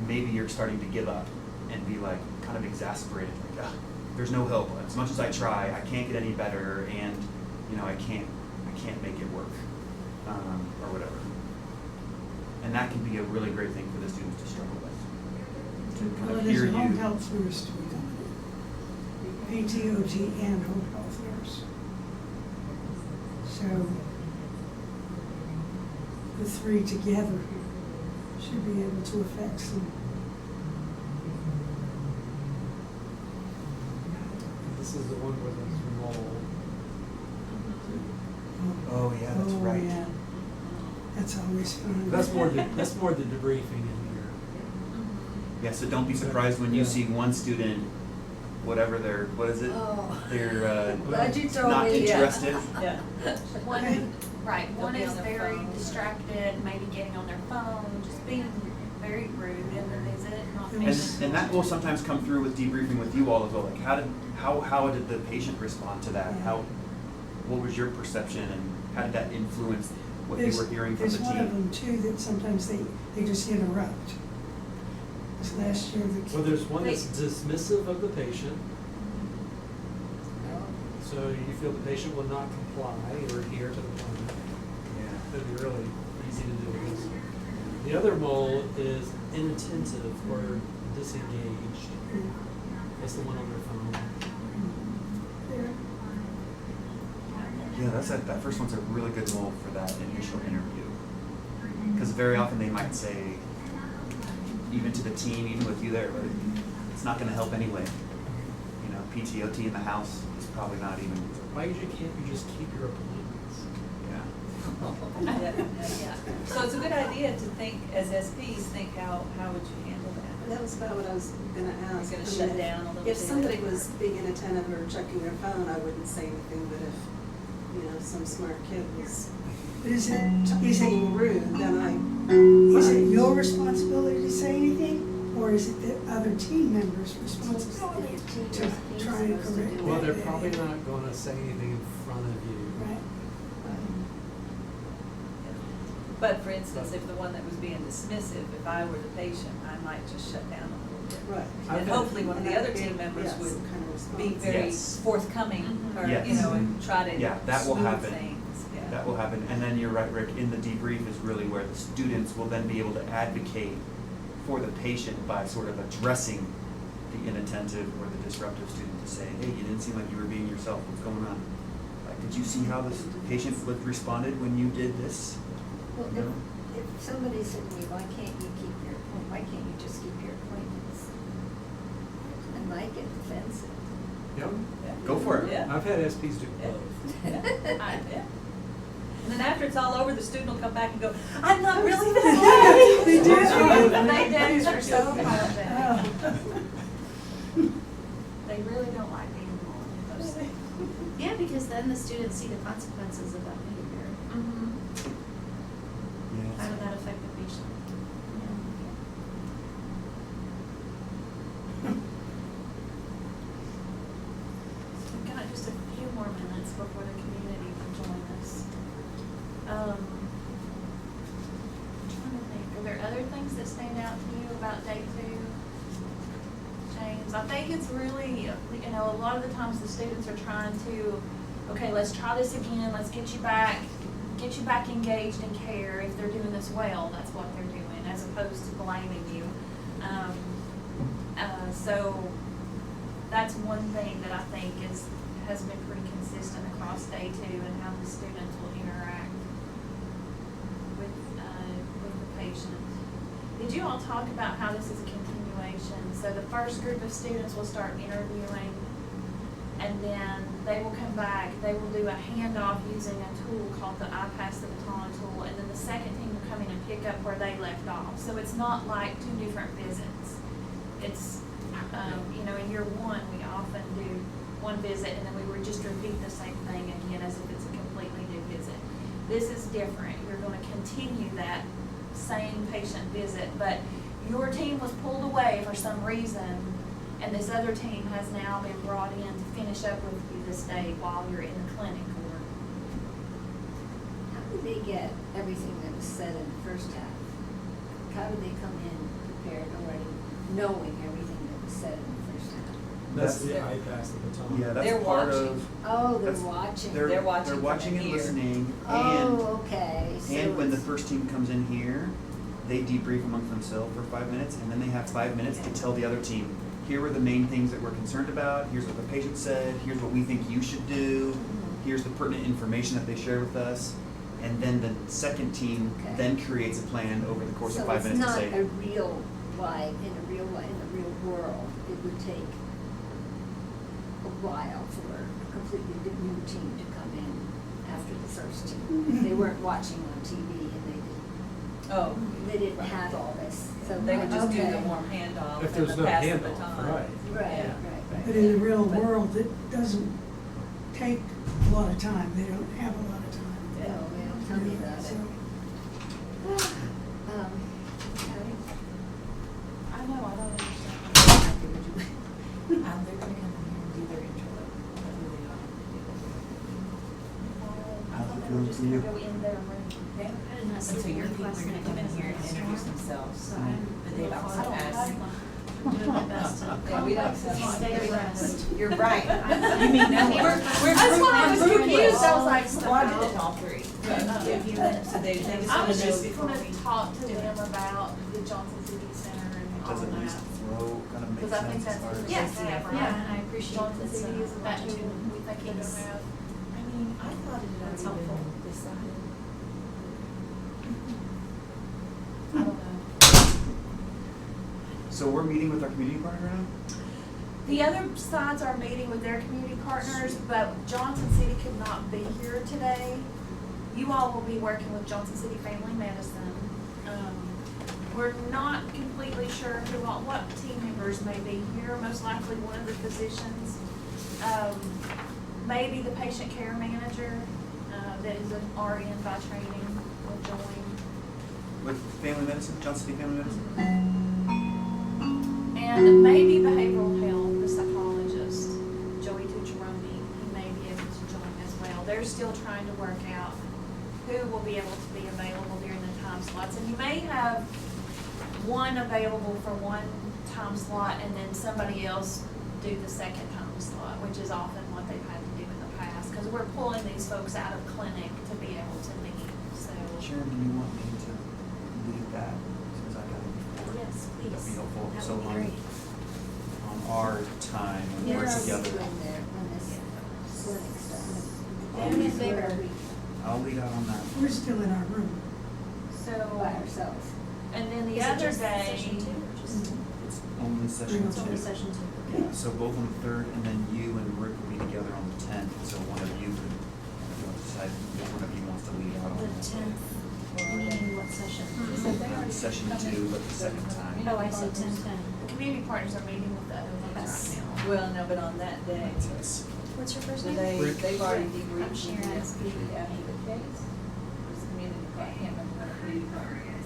maybe you're starting to give up and be like kind of exasperated, like, there's no hope. As much as I try, I can't get any better, and you know, I can't make it work, or whatever. And that can be a really great thing for the students to struggle with. To kind Well, of there's hear a home you. health nurse to be done. PTOT and home health nurse. So the three together should be able to affect some. This is the one where there's mold. Oh yeah, that's Oh, right. yeah. That's always fun. That's more the debriefing in here. Yeah, so don't be surprised when you Yeah. see one student, whatever their, what is it? Oh. They're Glad you told not me. interested. Yeah. One, right, They'll one be is on their very phone. distracted, maybe getting on their phone, just being very rude in the visit, not And- being. And that will sometimes come through with debriefing with you all as well. Like how did the patient respond to that? Yeah. What was your perception, and how did that influence what you There's- were hearing from the There's one of team? them too that sometimes they just interrupt. This last year, the Well, there's one They- that's dismissive of the patient. So you feel the patient will not comply or adhere to the plan. Yeah. It'd be really easy to do this. The other mole is inattentive or disengaged. That's the one on their phone. Yeah, that first one's a really good mold for that initial interview. Because very often they might say, even to the team, even with you there, but it's not going to help anyway. You know, PTOT in the house is probably not even. Why can't you just keep your appointments? Yeah. Yeah. So it's a good idea to think, as SPs, think how would you handle that? That was about what I was gonna ask. You're gonna I shut mean, down a little If bit. somebody was being inattentive or checking their phone, I wouldn't say anything, but if, you know, some smart kid was But is it being rude, then is it your responsibility to say anything, or is it the other team members' responsibility to try and correct that? Well, they're probably not gonna say anything in front of you. Right. But for instance, if the one that was being dismissive, if I were the patient, I might just shut down a little bit. Right. And hopefully one of the other team Yeah, members some would kind of response. be very Yes. forthcoming, or, Yes. you know, and try to Yeah, that will smooth happen. things, yeah. That will happen. And then you're right, Rick, in the debrief is really where the students will then be able to advocate for the patient by sort of addressing the inattentive or the disruptive student to say, hey, you didn't seem like you were being yourself. What's going on? Like, did you see how this patient responded when you did this? Well, You know? if somebody said to me, why can't you keep your appointment, why can't you just keep your appointments? I might get defensive. Yep. Yeah. Go for it. Yeah. I've had SPs do Yeah. both. Yeah. And then after it's all over, the student will come back and go, I'm not really They that do. They do, they're so apologetic. Oh. They really don't like being on those things. Yeah, because then the students see the consequences of that behavior. Mm-hmm. Yeah. How did that affect the patient? So we've got just a few more minutes before the community can join us. I'm trying to think, are there other things that stand out to you about day 2? James, I think it's really, you know, a lot of the times the students are trying to, okay, let's try this again, let's get you back engaged in care. If they're doing this well, that's what they're doing, as opposed to blaming you. So that's one thing that I think has been pretty consistent across day 2 and how the students will interact with the patient. Did you all talk about how this is a continuation? So the first group of students will start interviewing, and then they will come back, they will do a handoff using a tool called the I Pass the Baton tool, and then the second team will come in and pick up where they left off. So it's not like 2 different visits. It's, you know, in year 1, we often do 1 visit, and then we would just repeat the same thing again as if it's a completely new visit. This is different. You're going to continue that same patient visit, but your team was pulled away for some reason, and this other team has now been brought in to finish up with you this day while you're in the clinic. How did they get everything that was said in the first half? How did they come in prepared already, knowing everything that was said in the first half? That's the I pass the baton. Yeah, that's They're part watching. of. Oh, they're that's- watching. They're watching They're from watching in and here. listening, Oh, okay. So and when the it's- first team comes in here, they debrief amongst themselves for 5 minutes, and then they have 5 minutes to tell the other team, here were the main things that we're concerned about, here's what the patient said, here's what we think you should do, here's the pertinent information that they shared with us, and then the second team Okay. then creates a plan over the course of 5 minutes to So say, it's not a real life, in the real world, it would take a while for a completely new team to come in after the first team. They weren't watching on TV and Oh, they didn't have all this, so. they would just do okay. the warm handoff If and there's the no pass the handoff, baton. right. Right, Yeah. right. But in the real world, it doesn't take a lot of time. They don't have a lot of time. Oh, well, tell me about So, it. Patty? I know, I don't understand. They're gonna come in here and do their intro. I How's thought it they were going just for gonna you? go in their room. I did not see And so the your link people are last gonna night come in because here it and was introduce strong. themselves, So I'm but they've I also don't asked. have one. I'm doing my best to. Yeah, we don't Stay abreast. You're right. You mean no We're- one? That's why I was We're confused, I was all- like, Well, I did it in all 3. Give you a- So they just I wanna was know just before gonna we. talk to them about the Johnson City Center and all does of at least that. throw, kind of make Because I think sense as that's far what as. they Yes, have, right? yeah, and I appreciate Johnson this, City is that that too. we think you It's- have. I mean, I thought it had That's already helpful. been decided. I don't know. So we're meeting with our community partner now? The other sides are meeting with their community partners, but Johnson City could not be here today. You all will be working with Johnson City Family Medicine. We're not completely sure what team members may be here, most likely one of the physicians. Maybe the patient care manager, that is an RN by training will join. With family medicine, Johnson City Family Medicine? And maybe behavioral health, the psychologist, Joey Tucciaroni, he may be able to join as well. They're still trying to work out who will be able to be available during the time slots. And you may have one available for one time slot and then somebody else do the second time slot, which is often what they've had to do in the past. Because we're pulling these folks out of clinic to be able to meet, so. Sharon, do you want me to lead that, since I got it before? Yes, please. That'd be helpful. That So would be on- great. On our time, when we're Yes, together, when this clinic starts. Do me a favor. I'll lead out on that. we're still in our room. So, By ourselves. and then the Is it other just day. session 2 or just? It's only session It's It's only two. session 2. Yeah, so both on the 3rd, and then you and Rick will be together on the 10th, so one of you could, decide which one of you wants to lead out on The that. 10th, meaning what session? Is it there? Not session 2, but the second time. Oh, I see, 10. The community partners are meeting with the other ones Yes. right now. Well, no, but on that day, That's us. What's your first Do name? Rick. they've already I'm debriefed with Sharon. the SP after the case? Or is the community, I can't remember what the community partner is.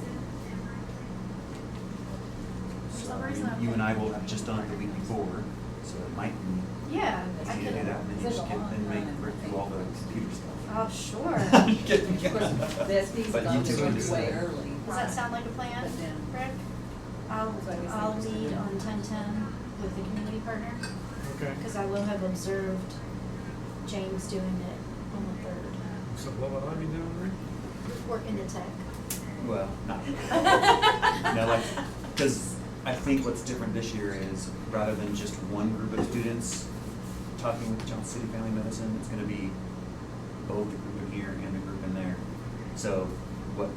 For So some reason, I'm you and I will thinking- have just done it the week before, so it might be Yeah, I easy to do can. that, and then you just get, and make, Rick do all the computer stuff. Oh, sure. Get me. Of course, the SP's But gone you two can do way that. early. Does that sound like a plan, But then- Rick? That's what I guess I'll I'm meet saying. on 10:10 with the community partner, Okay. because I will have observed James doing it on the 3rd. So what will I be doing, Rick? Working the tech. Well, not really. No, like, because I think what's different this year is rather than just one group of students talking with Johnson City Family Medicine, it's gonna be both the group in here and the group in there. So what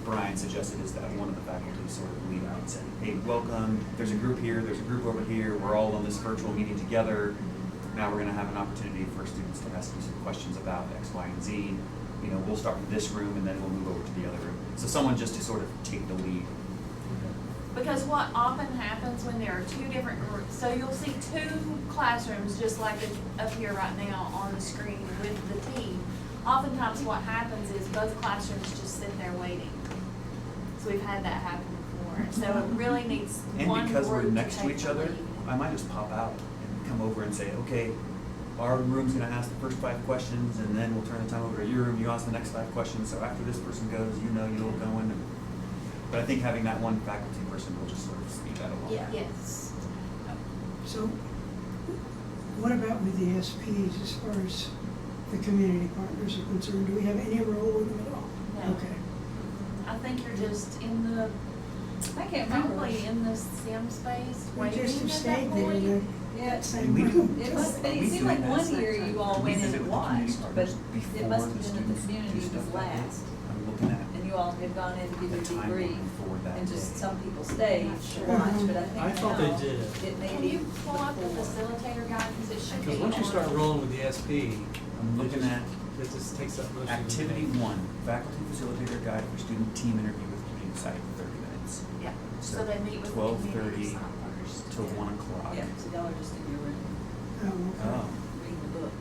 Brian suggested is that one of the faculty sort of lead out and say, hey, welcome, there's a group here, there's a group over here, we're all on this virtual meeting together. Now we're gonna have an opportunity for students to ask you some questions about X, Y, and Z. You know, we'll start with this room and then we'll move over to the other room. So someone just to sort of take the lead. Because what often happens when there are two different groups, so you'll see two classrooms just like it up here right now on the screen with the team. Oftentimes what happens is both classrooms just sit there waiting. So we've had that happen before. So it really needs And one because we're group next to take each the other, lead. I might just pop out and come over and say, okay, our room's gonna ask the first 5 questions, and then we'll turn the time over to your room, you ask the next 5 questions, so after this person goes, you know you'll go in. But I think having that one faculty person will just sort of speed that along. Yeah. Yes. So what about with the SPs as far as the community partners are concerned? Do we have any role with them at all? No. Okay. I think you're just in the, I can't remember. probably in the sim space, We waiting just have at that stayed there in point. Yeah, that same we do. room. It just- must be, Are we it seemed like doing one that? year you all Can we went visit and with the community watched, but partners it before must have the been that the students do community stuff was like that? last. I'm looking at And you all had gone in to give the a timeline debrief, for that and just day. some people stayed Not to sure. watch, but I think now. I thought they did. It may Can be you pull up the before. facilitator guide, because it should be. Because once you start on- rolling with the SP, I'm looking at it just takes up most of the Activity day. 1, faculty facilitator guide for student team interview with community site, 30 minutes. Yeah, So so they meet with the 12:30 community first. to 1 o'clock. Yeah, so y'all are just in your room, Oh. reading the book.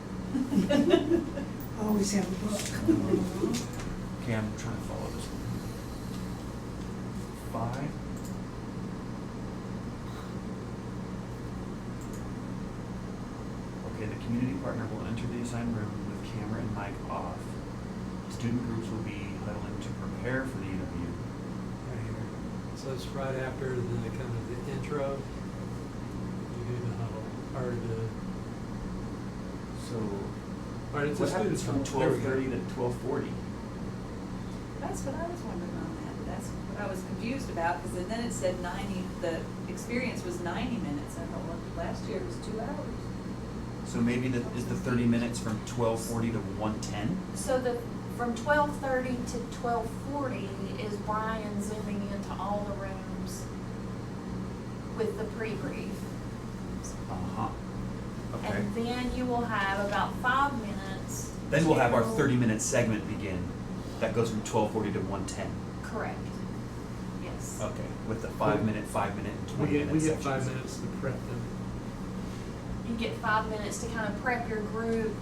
Always have a book. Okay, I'm trying to follow this one. 5. Okay, the community partner will enter the assigned room with camera and mic off. Student groups will be huddling to prepare for the interview. Right here. So it's right after the kind of the intro, you do the huddle, or the, So, or it's a what happens from student's huddle. There we 12:30 go. to 12:40? That's what I was wondering on that, that's what I was confused about, because then it said 90, the experience was 90 minutes, and I thought, well, last year it was 2 hours. So maybe is the 30 minutes from 12:40 to 1:10? So from 12:30 to 12:40 is Brian zooming into all the rooms with the pre-brief. Uh-huh. Okay. And then you will have about 5 minutes. Then we'll have our to- 30-minute segment begin. That goes from 12:40 to 1:10. Correct. Yes. Okay, with the 5-minute, 5-minute, and We 20-minute get sections. 5 minutes to prep them. You get 5 minutes to kind of prep your group,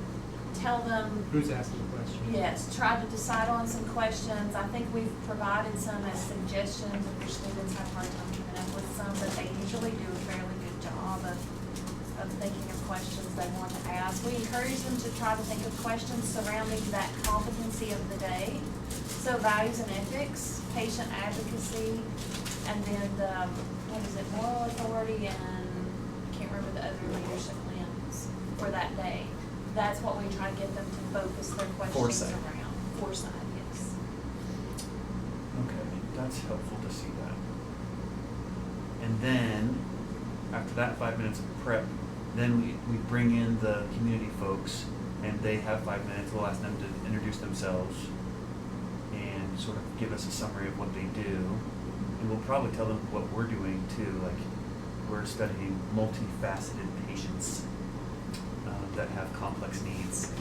tell them, Who's asking the question? yes, try to decide on some questions. I think we've provided some as suggestions if your students have a hard time coming up with some, but they usually do a fairly good job of thinking of questions they want to ask. We encourage them to try to think of questions surrounding that competency of the day. So values and ethics, patient advocacy, and then the, what is it, moral authority, and I can't remember the other leadership limbs for that day. That's what we try to get them to focus their questions Foresight. around. Foresight, yes. Okay, that's helpful to see that. And then, after that 5 minutes of prep, then we bring in the community folks, and they have 5 minutes. We'll ask them to introduce themselves and sort of give us a summary of what they do. And we'll probably tell them what we're doing too, like we're studying multifaceted patients that have complex needs.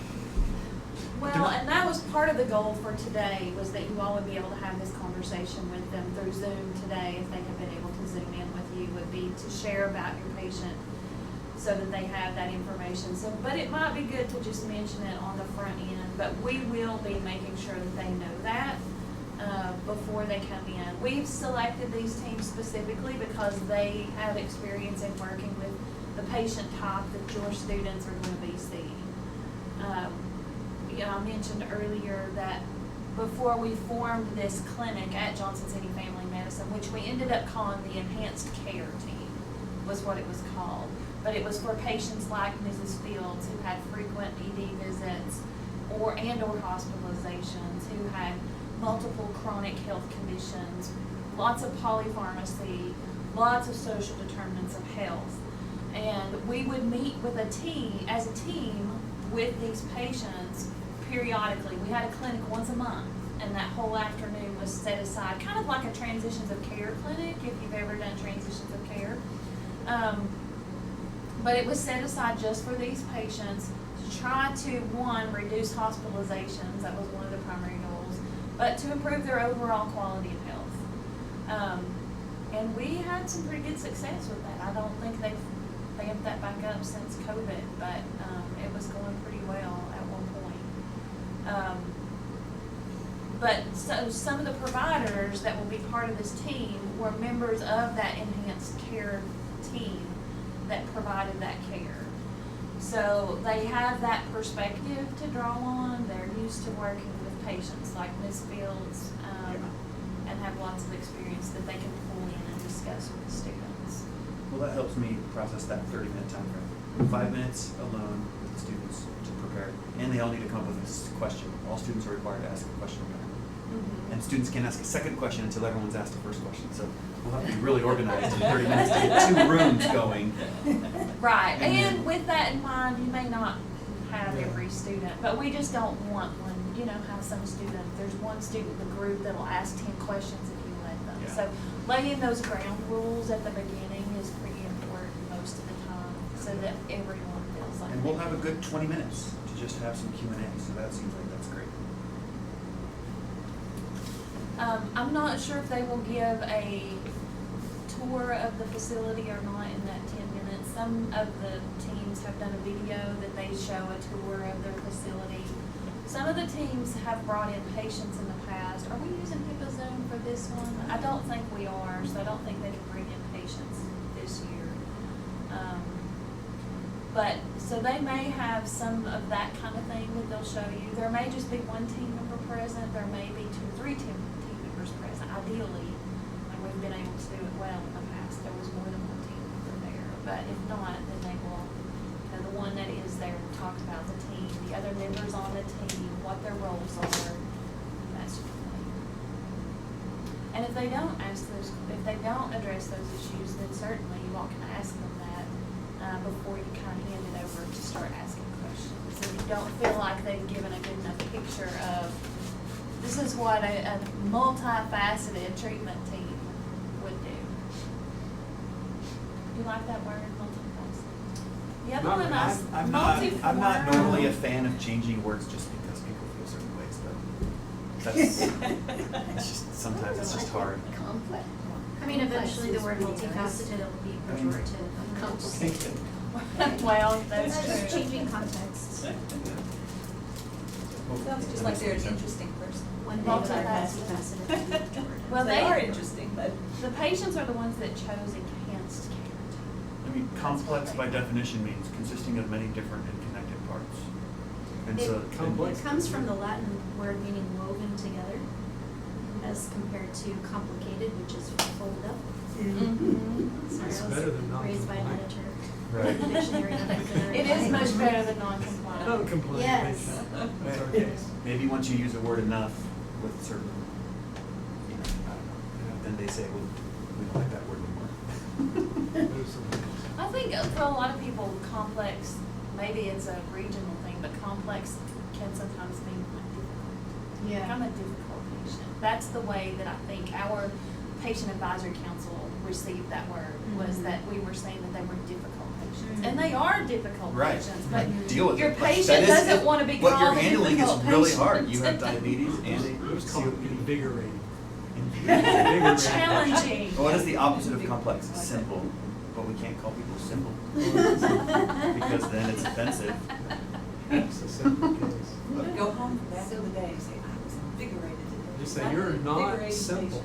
Well, and that was part of the goal for today, was that you all would be able to have this conversation with them through Zoom today, if they have been able to Zoom in with you, would be to share about your patient. so that they have that information. So, but it might be good to just mention it on the front end, but we will be making sure that they know that before they come in. We've selected these teams specifically because they have experience in working with the patient type that your students are going to be seeing. I mentioned earlier that before we formed this clinic at Johnson City Family Medicine, which we ended up calling the Enhanced Care Team, was what it was called. But it was for patients like Mrs. Fields who had frequent ED visits or hospitalizations, who had multiple chronic health conditions, lots of polypharmacy, lots of social determinants of health. And we would meet with a team with these patients periodically. We had a clinic once a month, and that whole afternoon was set aside, kind of like a transitions of care clinic, if you've ever done transitions of care. But it was set aside just for these patients to try to, one, reduce hospitalizations, that was one of the primary goals, but to improve their overall quality of health. And we had some pretty good success with that. I don't think they've amped that back up since COVID, but it was going pretty well at one point. But so some of the providers that will be part of this team were members of that enhanced care team that provided that care. So they have that perspective to draw on. They're used to working with patients like Ms. Fields, and have lots of experience that they can pull in and discuss with the students. Well, that helps me process that 30-minute time frame. 5 minutes alone with the students to prepare, and they all need to come up with a question. All students are required to ask a question. And students can't ask a second question until everyone's asked the first question. So we'll have to be really organized in 30 minutes to get 2 rooms going. Right, And and with that in mind, you may not have every student, but we just don't want one, have some student, there's one student in the group that'll ask 10 questions if you let them. Yeah. So laying those ground rules at the beginning is pretty important most of the time, so that everyone feels like. And we'll have a good 20 minutes to just have some Q&A, so that seems like that's great. I'm not sure if they will give a tour of the facility or not in that 10 minutes. Some of the teams have done a video that they show a tour of their facility. Some of the teams have brought in patients in the past. Are we using HIPAA Zone for this one? I don't think we are, so I don't think they can bring in patients this year. But, so they may have some of that kind of thing that they'll show you. There may just be one team member present. There may be 2 or 3 team members present, ideally. And we've been able to do it well in the past. There was more than one team member there. But if not, then they will, the one that is there will talk about the team, the other members on the team, what their roles are, that sort of thing. And if they don't address those issues, then certainly you all can ask them that before you kind of hand it over to start asking questions. And you don't feel like they've given a good enough picture of, this is what a multifaceted treatment team would do. You like that word, multifaceted? The other one, I'm not normally a fan of changing words just because people feel certain ways, but that's it's just sometimes it's just hard. Complex. I mean, eventually the word multifaceted will be pejorative. Complicated. Well, that's Just true. changing context. Sounds just like they're an interesting person. One day they're multifaceted will be pejorative. Well, They are interesting, but. The patients are the ones that chose enhanced care. I mean, complex by definition means consisting of many different and connected parts. And so Complex. It comes from the Latin word meaning woven together, as compared to complicated, which is folded up. Mm-hmm. Sorry, It's I was better than raised by an non-compliant. editor. Right. Dictionary of It is much better than non-compliant. Don't complain. Yes. That's our case. maybe once you use a word enough with certain, I don't know, then they say, well, we don't like that word anymore. There's something else. I think for a lot of people, complex, maybe it's a regional thing, but complex can sometimes mean difficult. I'm a difficult patient. That's the way that I think our patient advisory council received that word, was that we were saying that they were difficult patients. And they are difficult Right. patients, but Deal with your it. Like, patient that is- doesn't want to be what you're called a handling is difficult really patient. hard. You have diabetes and It was called invigorating. Challenging. What is the opposite of complex? Simple. but we can't call people simple. Because then it's offensive. It's a simple case. Go home from that the day and say, I was invigorated today. Just say, you're not Invigorating simple. patient.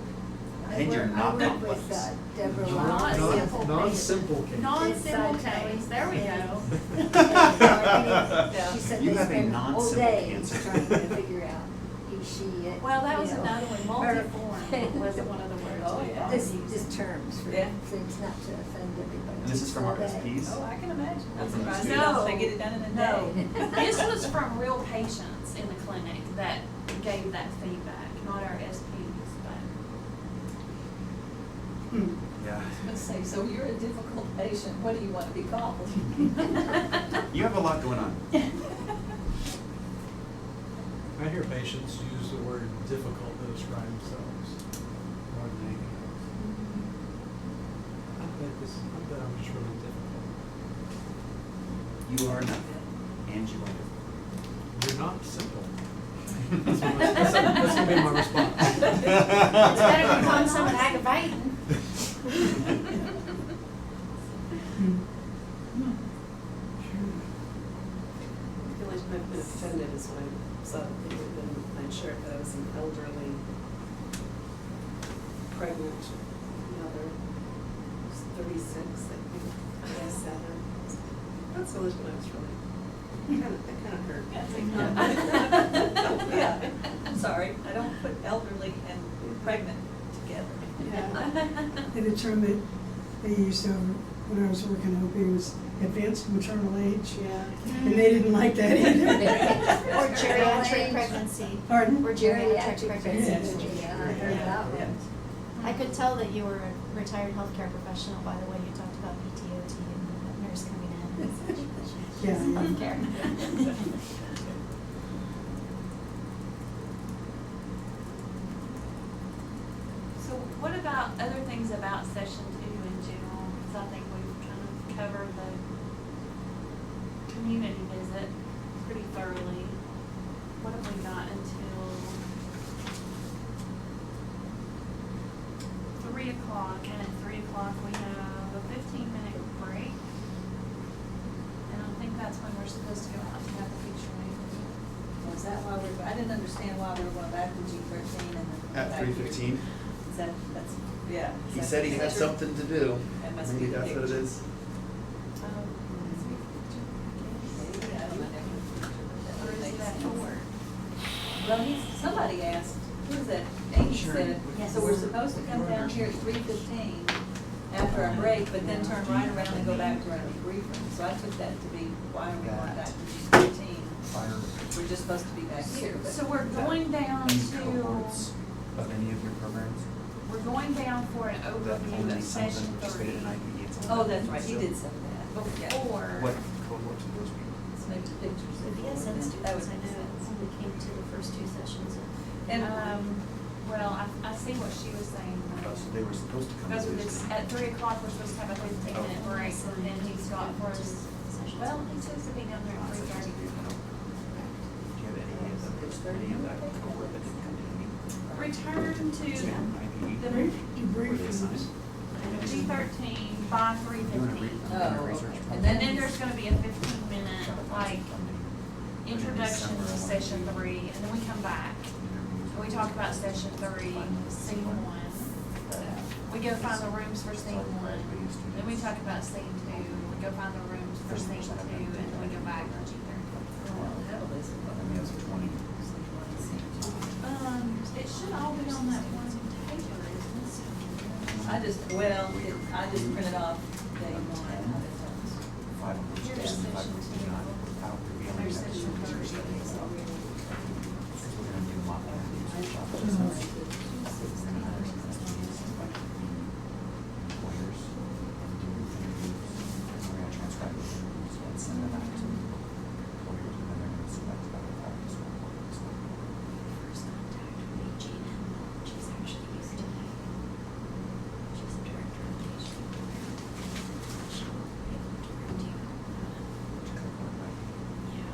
And you're not I work with complex. Deborah Not Long. simple. Non-simple case. Non-simple case, there we go. She said You they have a spend all non-simple day cancer. trying to figure out he, she, it. Well, that was you know. another one, multiform was one of the words Oh, we yeah. always This, used. just terms for Yeah. things not to offend everybody. And this is from our All day. SPs? Oh, I can imagine. I'm From the surprised students? they get it done in a No, day. this was from real patients in the clinic that gave that feedback, not our SPs, but. Yeah. Let's say, so you're a difficult patient, what do you want to be called? You have a lot going on. I hear patients use the word difficult to describe themselves more than anything else. I bet I'm just really difficult. You are nothing, and you are different. You're not simple. That's gonna be my response. It's better be calling someone aggravating. I feel like I've been offended is when I saw that they would have been unsure if I was an elderly, pregnant mother, who's 36, I think, 37. That's always when I was really, that kind of hurt. Yeah, I'm sorry, I don't put elderly and pregnant together. Yeah. And the term that they used over when I was working at OB was advanced maternal age. Yeah. And they didn't like that either. Or geriatric pregnancy. Pardon? Or geriatric pregnancy. Yeah, I heard that Yeah. one. I could tell that you were a retired healthcare professional by the way you talked about PTOT and the nurse coming in. Yeah. Healthcare. So what about other things about session 2 in general? Because I think we've kind of covered the community visit pretty thoroughly. What have we got until 3 o'clock? And at 3 o'clock we have a 15-minute break. And I think that's when we're supposed to go out and have the picture made. Was that why we're, I didn't understand why we were going back to G13 and then. At back here. 3:15? Is that, that's, yeah. He said he had something to do. That must Maybe be the that's what it picture. is. Maybe, I don't know. Or is that for? Well, somebody asked, who was that? Amy Sure. said, Yes. so we're supposed to come down here at 3:15 after our break, but then turn right around and go back to our debriefing. So I took that to be, why are we going back to G13? Fire. We're just supposed to be back here, but. So we're going down Any to, cohorts of any of your programs? we're going down for an That overview only of something session participated 3 in IPE. It's Oh, only- that's right, he did say that. Yeah. before. What cohorts of those people? Let's make the pictures. The BSN That students, would I make know, sense. only came to the first 2 sessions. And, Well, I see what she was saying. Oh, so they were supposed to come. Because to it's this. at 3 o'clock, we're supposed to have a 15-minute break, and then he's got for us, well, he says to be down there at 3:30. Do you have any of that cohort that didn't come to any? Return to IPE? the Were they assigned? G13 by 3:15. Oh, research okay. And then there's gonna be a 15-minute, like, introduction to session 3, and then we come back. And we talk about session 3, scene 1. We go find the rooms for scene 1. Then we talk about scene 2. We go find the rooms for scene 2, and then we go back to G13. Only has 20. It should all be on that one paper, isn't I just, well, I just printed off day 1. 5 of which Here's is 5 session of which two. not out. We only There's have session two three. teachers studying. Because we're gonna do a lot more research. Lawyers and do interviews. And we're gonna transcribe those interviews and send them out to lawyers, and then they're gonna select about the practice report. So First contact with Gina, she's actually used to me. She's the director of PhD program. She'll be able to direct you. which cohort might be. Yeah.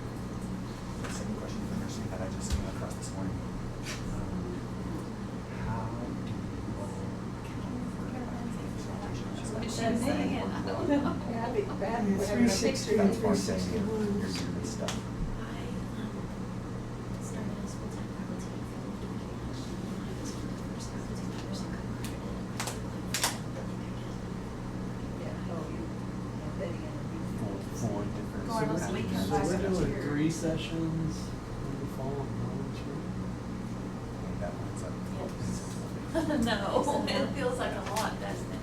The same question for nursing that I just came across this morning. How do you account for But she was saying, Yeah, I'd be bad Yeah, for having a 360 picture. and That's why I'm saying 361. here's your good stuff. I started as full-time faculty for the beginning of last year. I was one of the first faculty members who got credit. Yeah, oh, you, and Betty and you. Four different. Regardless, we can So buy we're some doing here. 3 sessions in the fall and knowledge week. That one's like. No, it feels like a lot, doesn't it?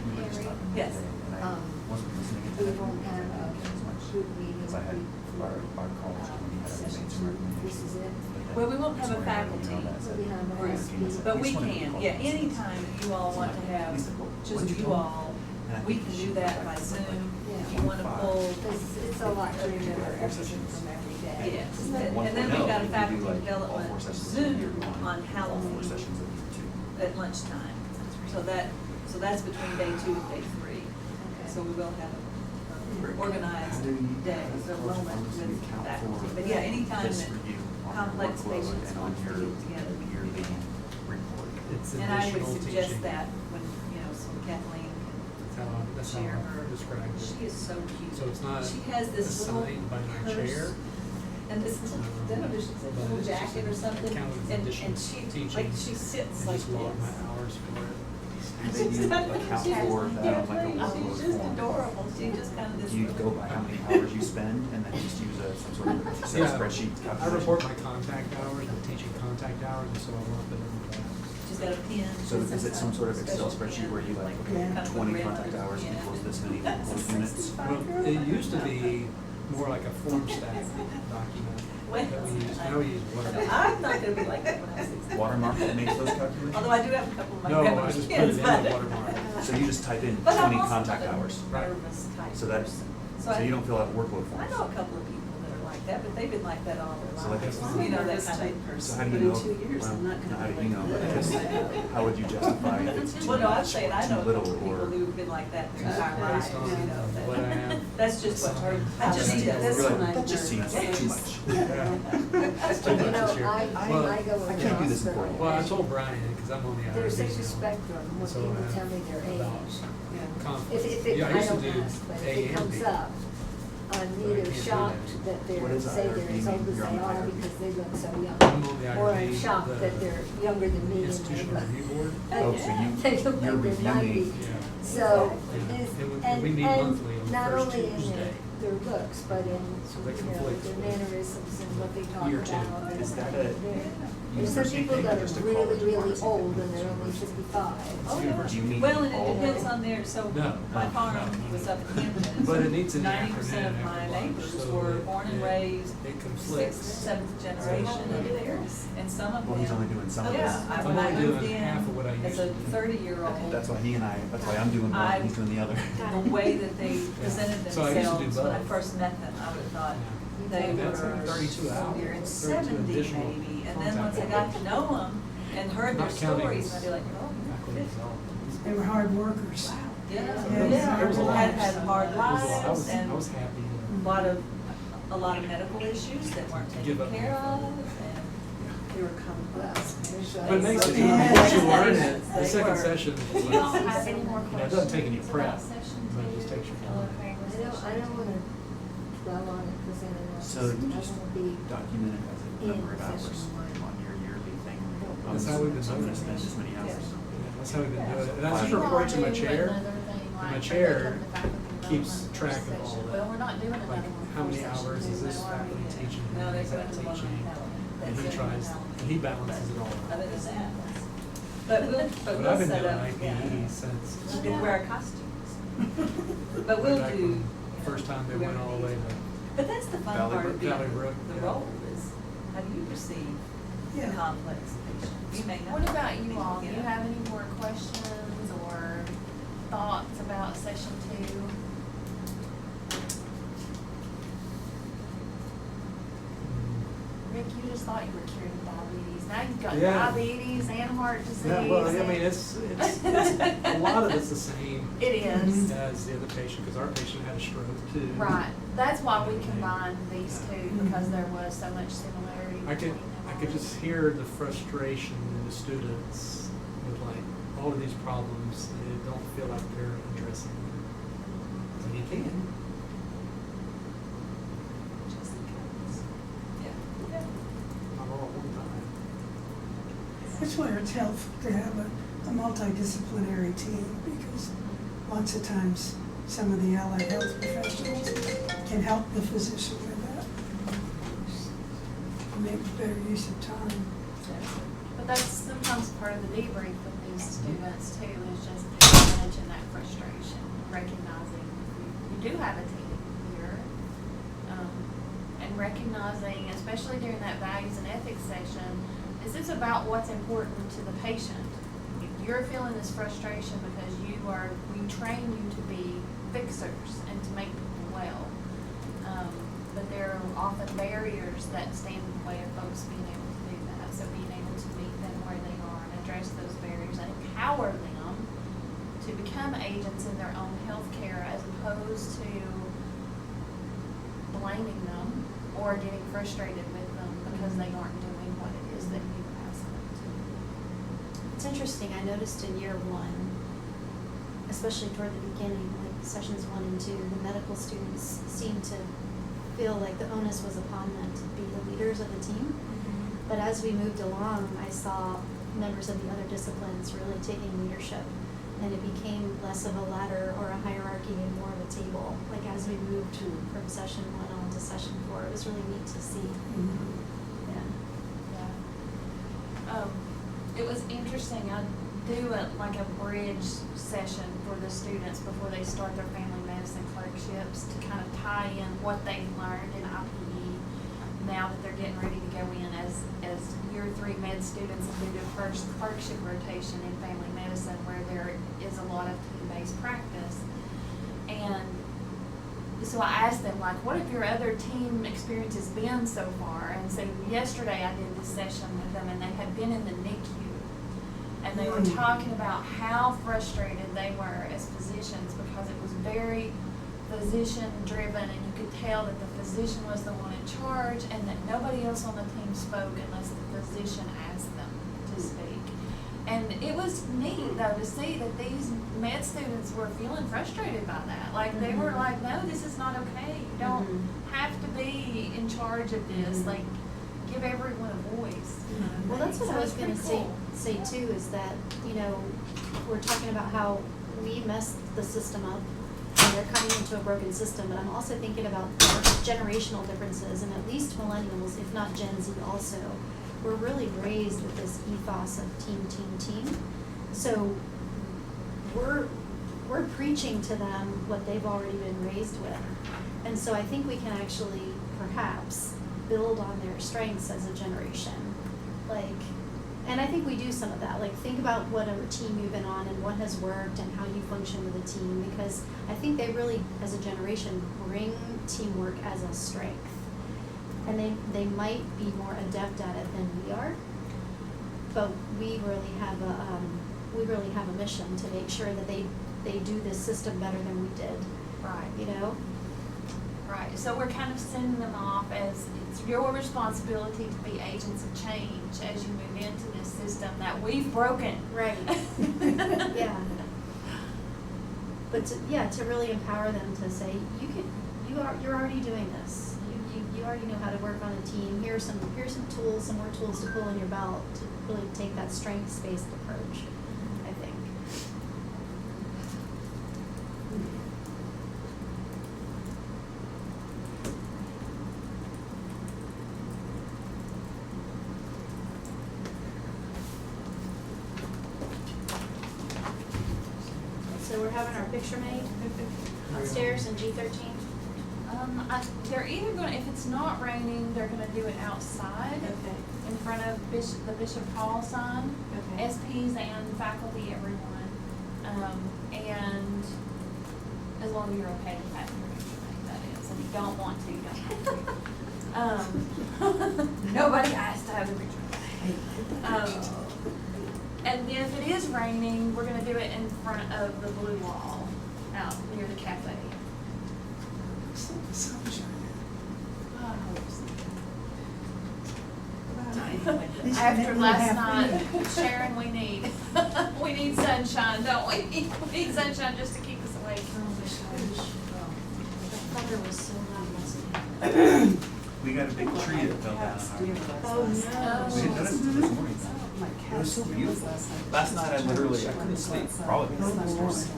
We were just talking Yes. today, and I wasn't listening to we that won't meeting have a as much. group meeting Because I had before, our college committee had already made some This is recommendations. it. Well, we won't have a faculty So we have group, RSP. but we can, yeah, anytime you all want to have, just you all, we can do that by Zoom. If you want to pull, Because it's a lot to remember everything from every day. yes, Isn't it? and then we've got a faculty All development 4 sessions of Zoom year one, on all 4 Halloween sessions of year 2. at lunchtime. So that's between day 2 and day 3. So we will have an organized day, a moment with faculty. But yeah, anytime This that review on your complex workload patients and want on to your get together. yearly report. It's And I would additional suggest teaching. that when, so Kathleen That's can how share I her. described it. She is so cute. So it's not She has this little assigned by my purse chair. and this little, I don't know, she's a But little it's just jacket or something, counted as and additional she, teaching. like, she sits I like just log my this. hours for it. Do they do account for that on like a She's workload just form? adorable, she just kind of this. Do you little- go by how many hours you spend and then just use some sort of Excel Yeah, spreadsheet I calculation? report my contact hours, my teaching contact hours, and so I lump it into that. She's got a pen. So is it some sort of Excel special spreadsheet pen, where you like, Yeah. okay, kind of 20 red contact letters, hours yeah. equals this many course units? Well, it used to be more like a form stack document that we use. Now we use Word. I'm not gonna be like that when I'm 60. Watermark that makes those calculations? Although I do have a couple of my No, I grandmother's just put it kids, in but. the watermark. So you just type in But I'm 20 also contact not a hours? nervous type So that, person. so I- you don't fill out workload I forms? know a couple of people that are like that, but they've been like that all their So like lives. if- You know, that Nervous kind type of. person, So how do but you in know? 2 years, Well, I'm not no, gonna how be do you know? like I guess, that. how would you justify if it's too Well, no, I'm much saying, or I too know a little couple of people or? who've been like that their entire lives, Based on you know. that- what I have. That's just what her, I just See, see that. that's You're when like, I'm that just seems like too nervous. much. It's too You much know, this year. I Well, go I can't do this in across 4 the- years. Well, I told Brian, because I'm on the IRB now. There's such a spectrum when So people I tell me their about age. conflicts. If it, Yeah, I I used to don't do ask, but A if it and comes B. up, I'm I either can't do shocked that. that What they're, is say IRB? they're as old as You're on they the are IRB. because they look so young. I'm on the Or I'm IRB, shocked the that they're younger than me and they Institutional look. Review Board. Oh, so you, They look you're like they're 90. reviewing, Yeah. So, Yeah. it's, And we meet monthly on the not first only in Tuesday. their looks, but in, So they you know, conflict their with mannerisms and what they talk year two. about. and Is that what a they do. There's some university people thing or that just a are really, college really pharmacy old thing? and they're only 55. Oh, Do yeah. you meet Well, and all it of depends them? on their, so No, my no, farm no. was up in Hampton. But it needs an 90% of acronym my after lunch, neighbors so were it- born and it- raised it sixth, conflicts. seventh generation of there, and some of them. Well, he's only doing some of Yeah, this. I- I'm when I only moved doing in half of what I as used a to do. 30-year-old. That's why that's why I'm doing one, I- he's doing the other. The way that they presented So I used to do themselves, when I both. first met them, I would have thought they And that's were. 32 hours, You're in 32 70 additional maybe, and then once I contact got to know them and heard their Not counting stories, I'd be like, oh, faculty fifty. development. They were hard workers. Yeah, Yeah. There was a lot. had hard It was a lot. lives I and was happy. a lot of medical issues that weren't Give taken up care my of, phone. and They were complex. But it makes it, Yeah. once you learn it, the They second were. session is If you don't have like, any more you know, questions it doesn't take any about prep, session but it two, just takes your feel time. okay with I session don't wanna dwell on it because then So I you just wanna be, document it as a in number of hours session one. on your yearly thing. That's how we've been So I'm doing gonna it. spend this many hours. That's how we've been doing it. And I just Well, report to my do chair. another thing, My like, chair they come to faculty keeps development track first of all session. that. Well, we're not doing another Like, one. how for many session hours two, is this they already faculty did. teaching? now How they're is that going to one teaching? on And he tries, and he balances it all other out. than that. But we'll But we'll I've been set doing up, yeah. IPE since. We can wear our costumes. But way we'll back do. when you First know, time they whoever went all the way needs it. to, But that's the fun Valley part Brook. of being Valley Brook, the yeah. role is, how do you perceive the Yeah. complex patient? You may not. What about you all? Do know. you have any more questions or thoughts about session two? Rick, you just thought you were cured of diabetes. Now you've got Yeah. diabetes and heart disease. yeah, well, I and- mean, it's, a lot of it's the same It is. as the other patient, because our patient had a stroke too. Right. That's why we combined these two, because there was so much similarity I could, between them. I could just hear the frustration in the students with like, all of these problems, they don't feel like they're addressing them. You can. Just in case. Yeah. Not all at one time. That's where it's helpful to have a multidisciplinary team, because lots of times some of the allied health professionals can help the physician with that. Make better use of time. But that's sometimes part of the debrief with these students too, is just managing that frustration, recognizing you do have a team here. And recognizing, especially during that values and ethics session, is this about what's important to the patient? You're feeling this frustration because we train you to be fixers and to make people well. But there are often barriers that stand in the way of folks being able to do that. So being able to meet them where they are and address those barriers and empower them to become agents in their own healthcare, as opposed to blaming them or getting frustrated with them because they aren't doing what it is that you ask them to. It's interesting, I noticed in year one, especially toward the beginning, like sessions 1 and 2, the medical students seemed to feel like the onus was upon them to be the leaders of the team. But as we moved along, I saw members of the other disciplines really taking leadership, and it became less of a ladder or a hierarchy and more of a table. Like as we moved from session 1 on to session 4, it was really neat to see. Yeah. It was interesting. I do like a bridge session for the students before they start their family medicine clerkships to kind of tie in what they've learned in IPE now that they're getting ready to go in as year 3 med students and do their first clerkship rotation in family medicine, where there is a lot of team-based practice. And so I asked them, like, what have your other team experiences been so far? And so yesterday I did this session with them, and they had been in the NICU. And they were talking about how frustrated they were as physicians because it was very physician-driven, and you could tell that the physician was the one in charge and that nobody else on the team spoke unless the physician asked them to speak. And it was neat, though, to see that these med students were feeling frustrated by that. Like, they were like, no, this is not okay. You don't have to be in charge of this. Like, give everyone a voice. Well, that's what So I was it's gonna pretty say cool. too, is that, you know, we're talking about how we messed the system up and they're coming into a broken system, but I'm also thinking about generational differences, and at least millennials, if not Gen Z also, were really raised with this ethos of team. So we're preaching to them what they've already been raised with. And so I think we can actually perhaps build on their strengths as a generation. Like, and I think we do some of that. Like, think about whatever team you've been on and what has worked and how you function with a team, because I think they really, as a generation, bring teamwork as a strength. And they might be more adept at it than we are, but we really have a mission to make sure that they do this system better than we did. Right. You know? Right, so we're kind of sending them off as it's your responsibility to be agents of change as you move into this system that we've broken. Right. Yeah. But to really empower them to say, you're already doing this. You already know how to work on a team. Here's some tools, some more tools to pull in your belt to really take that strengths-based approach, I think. So we're having our picture made upstairs in G13. They're either going to, if it's not raining, they're going to do it outside Okay. in front of the Bishop Hall sign. Okay. SPs and faculty, everyone. And as long as you're okay with having your picture made, that is. And you don't want to, you don't have to. Nobody has to have the picture made. And then if it is raining, we're going to do it in front of the blue wall out near the cafe. After last night, Sharon, we need sunshine, don't we? We need sunshine just to keep us awake. thought there was so loud yesterday. We got a big tree that fell down. Oh, We no. didn't notice it this morning. It was so beautiful. Last night I couldn't sleep, probably because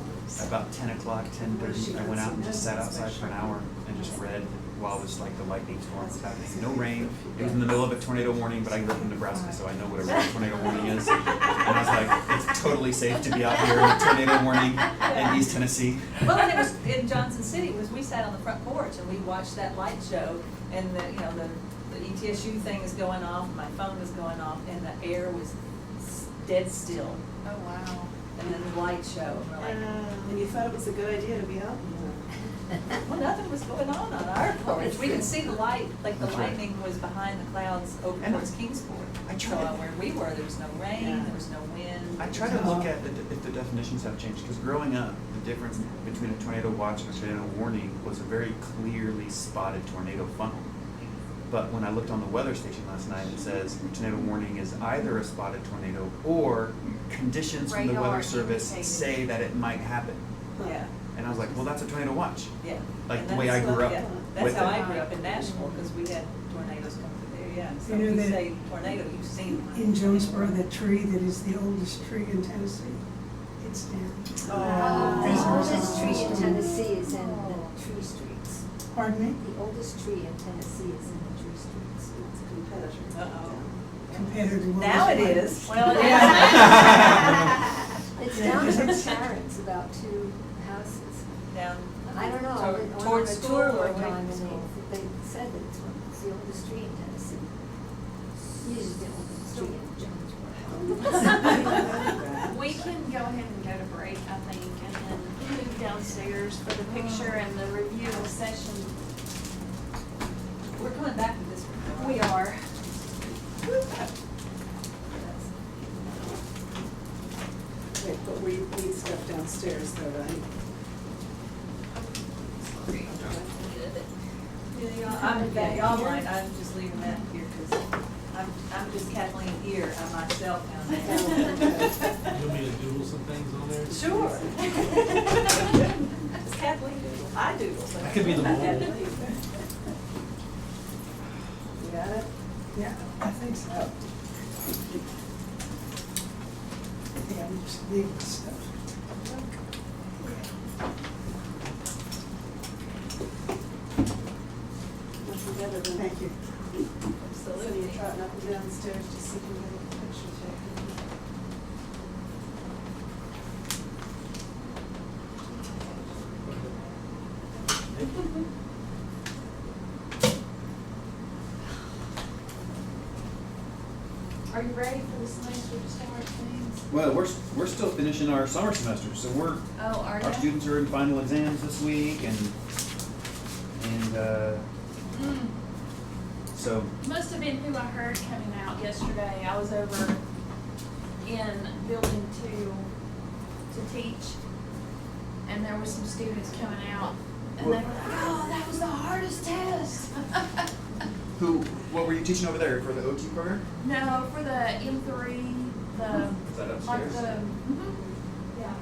about 10 o'clock, 10:30, I went out and just sat outside for an hour and just read while this, like, the lightning storm was happening. No rain. It was in the middle of a tornado warning, but I grew up in Nebraska, so I know what a real tornado warning is. And I was like, it's totally safe to be out here in a tornado warning in East Tennessee. Well, and it was in Johnson City, we sat on the front porch and we watched that light show, and the ETSU thing is going off, my phone was going off, and the air was dead still. Oh, wow. And then the light show, and we're like, And you thought it was a good idea to be out? well, nothing was going on our porch. We could see the light, like the That's right. lightning was behind the clouds over And towards Kingsport. I So tried- where we were, there was no rain, Yeah. there was no wind. I try to look at if the definitions have changed, because growing up, the difference between a tornado watch and a tornado warning was a very clearly spotted tornado funnel. But when I looked on the weather station last night, it says tornado warning is either a spotted tornado or conditions from the Radar weather service indicated. say that it might happen. Yeah. And I was like, well, that's a tornado watch. Yeah. Like And the way I that's grew up yeah, That's with how it. I grew up in Nashville, because we had tornadoes come through there, yeah. So You know if you that say tornado, you've seen one. In Jonesboro, that tree that is the oldest tree in Tennessee, it's down. The oldest tree in Tennessee is in the tree streets. Pardon me? The oldest tree in Tennessee is in the tree streets. It's a competitor. Uh-oh. Compared to what Now was it mine. is. Well, it It's Yeah, down because from it's- Sharon's, about 2 houses. Down. I don't know, I went on Towards a school tour or one away time from and school? they said that it's the oldest tree in Tennessee. Usually the oldest tree in Jonesboro. We can go ahead and go to break, I think, and then move downstairs for the picture and the review of the session. We're coming back to this one. We are. Wait, but we need stuff downstairs though, right? Y'all mind, I'm just leaving that here, because I'm just Kathleen here, I'm myself down there. You want me to doodle some things on there? Sure. It's Kathleen doodle, I doodle. so That could be the I have mold. to leave. You got it? Yeah, I think so. Yeah, I'm just leaving stuff. Nothing better than. Thank you. So you're trotting up and down the stairs just so you can get a picture taken. Are you ready for the semester to start, things? Well, we're still finishing our summer semester, so Oh, are our you? students are in final exams this week, and so Must have been who I heard coming out yesterday. I was over in building 2 to teach, and there were some students coming out, and they were like, oh, that was the hardest test. what were you teaching over there for the OT program? No, for the M3, the, Is that like upstairs? the, yeah.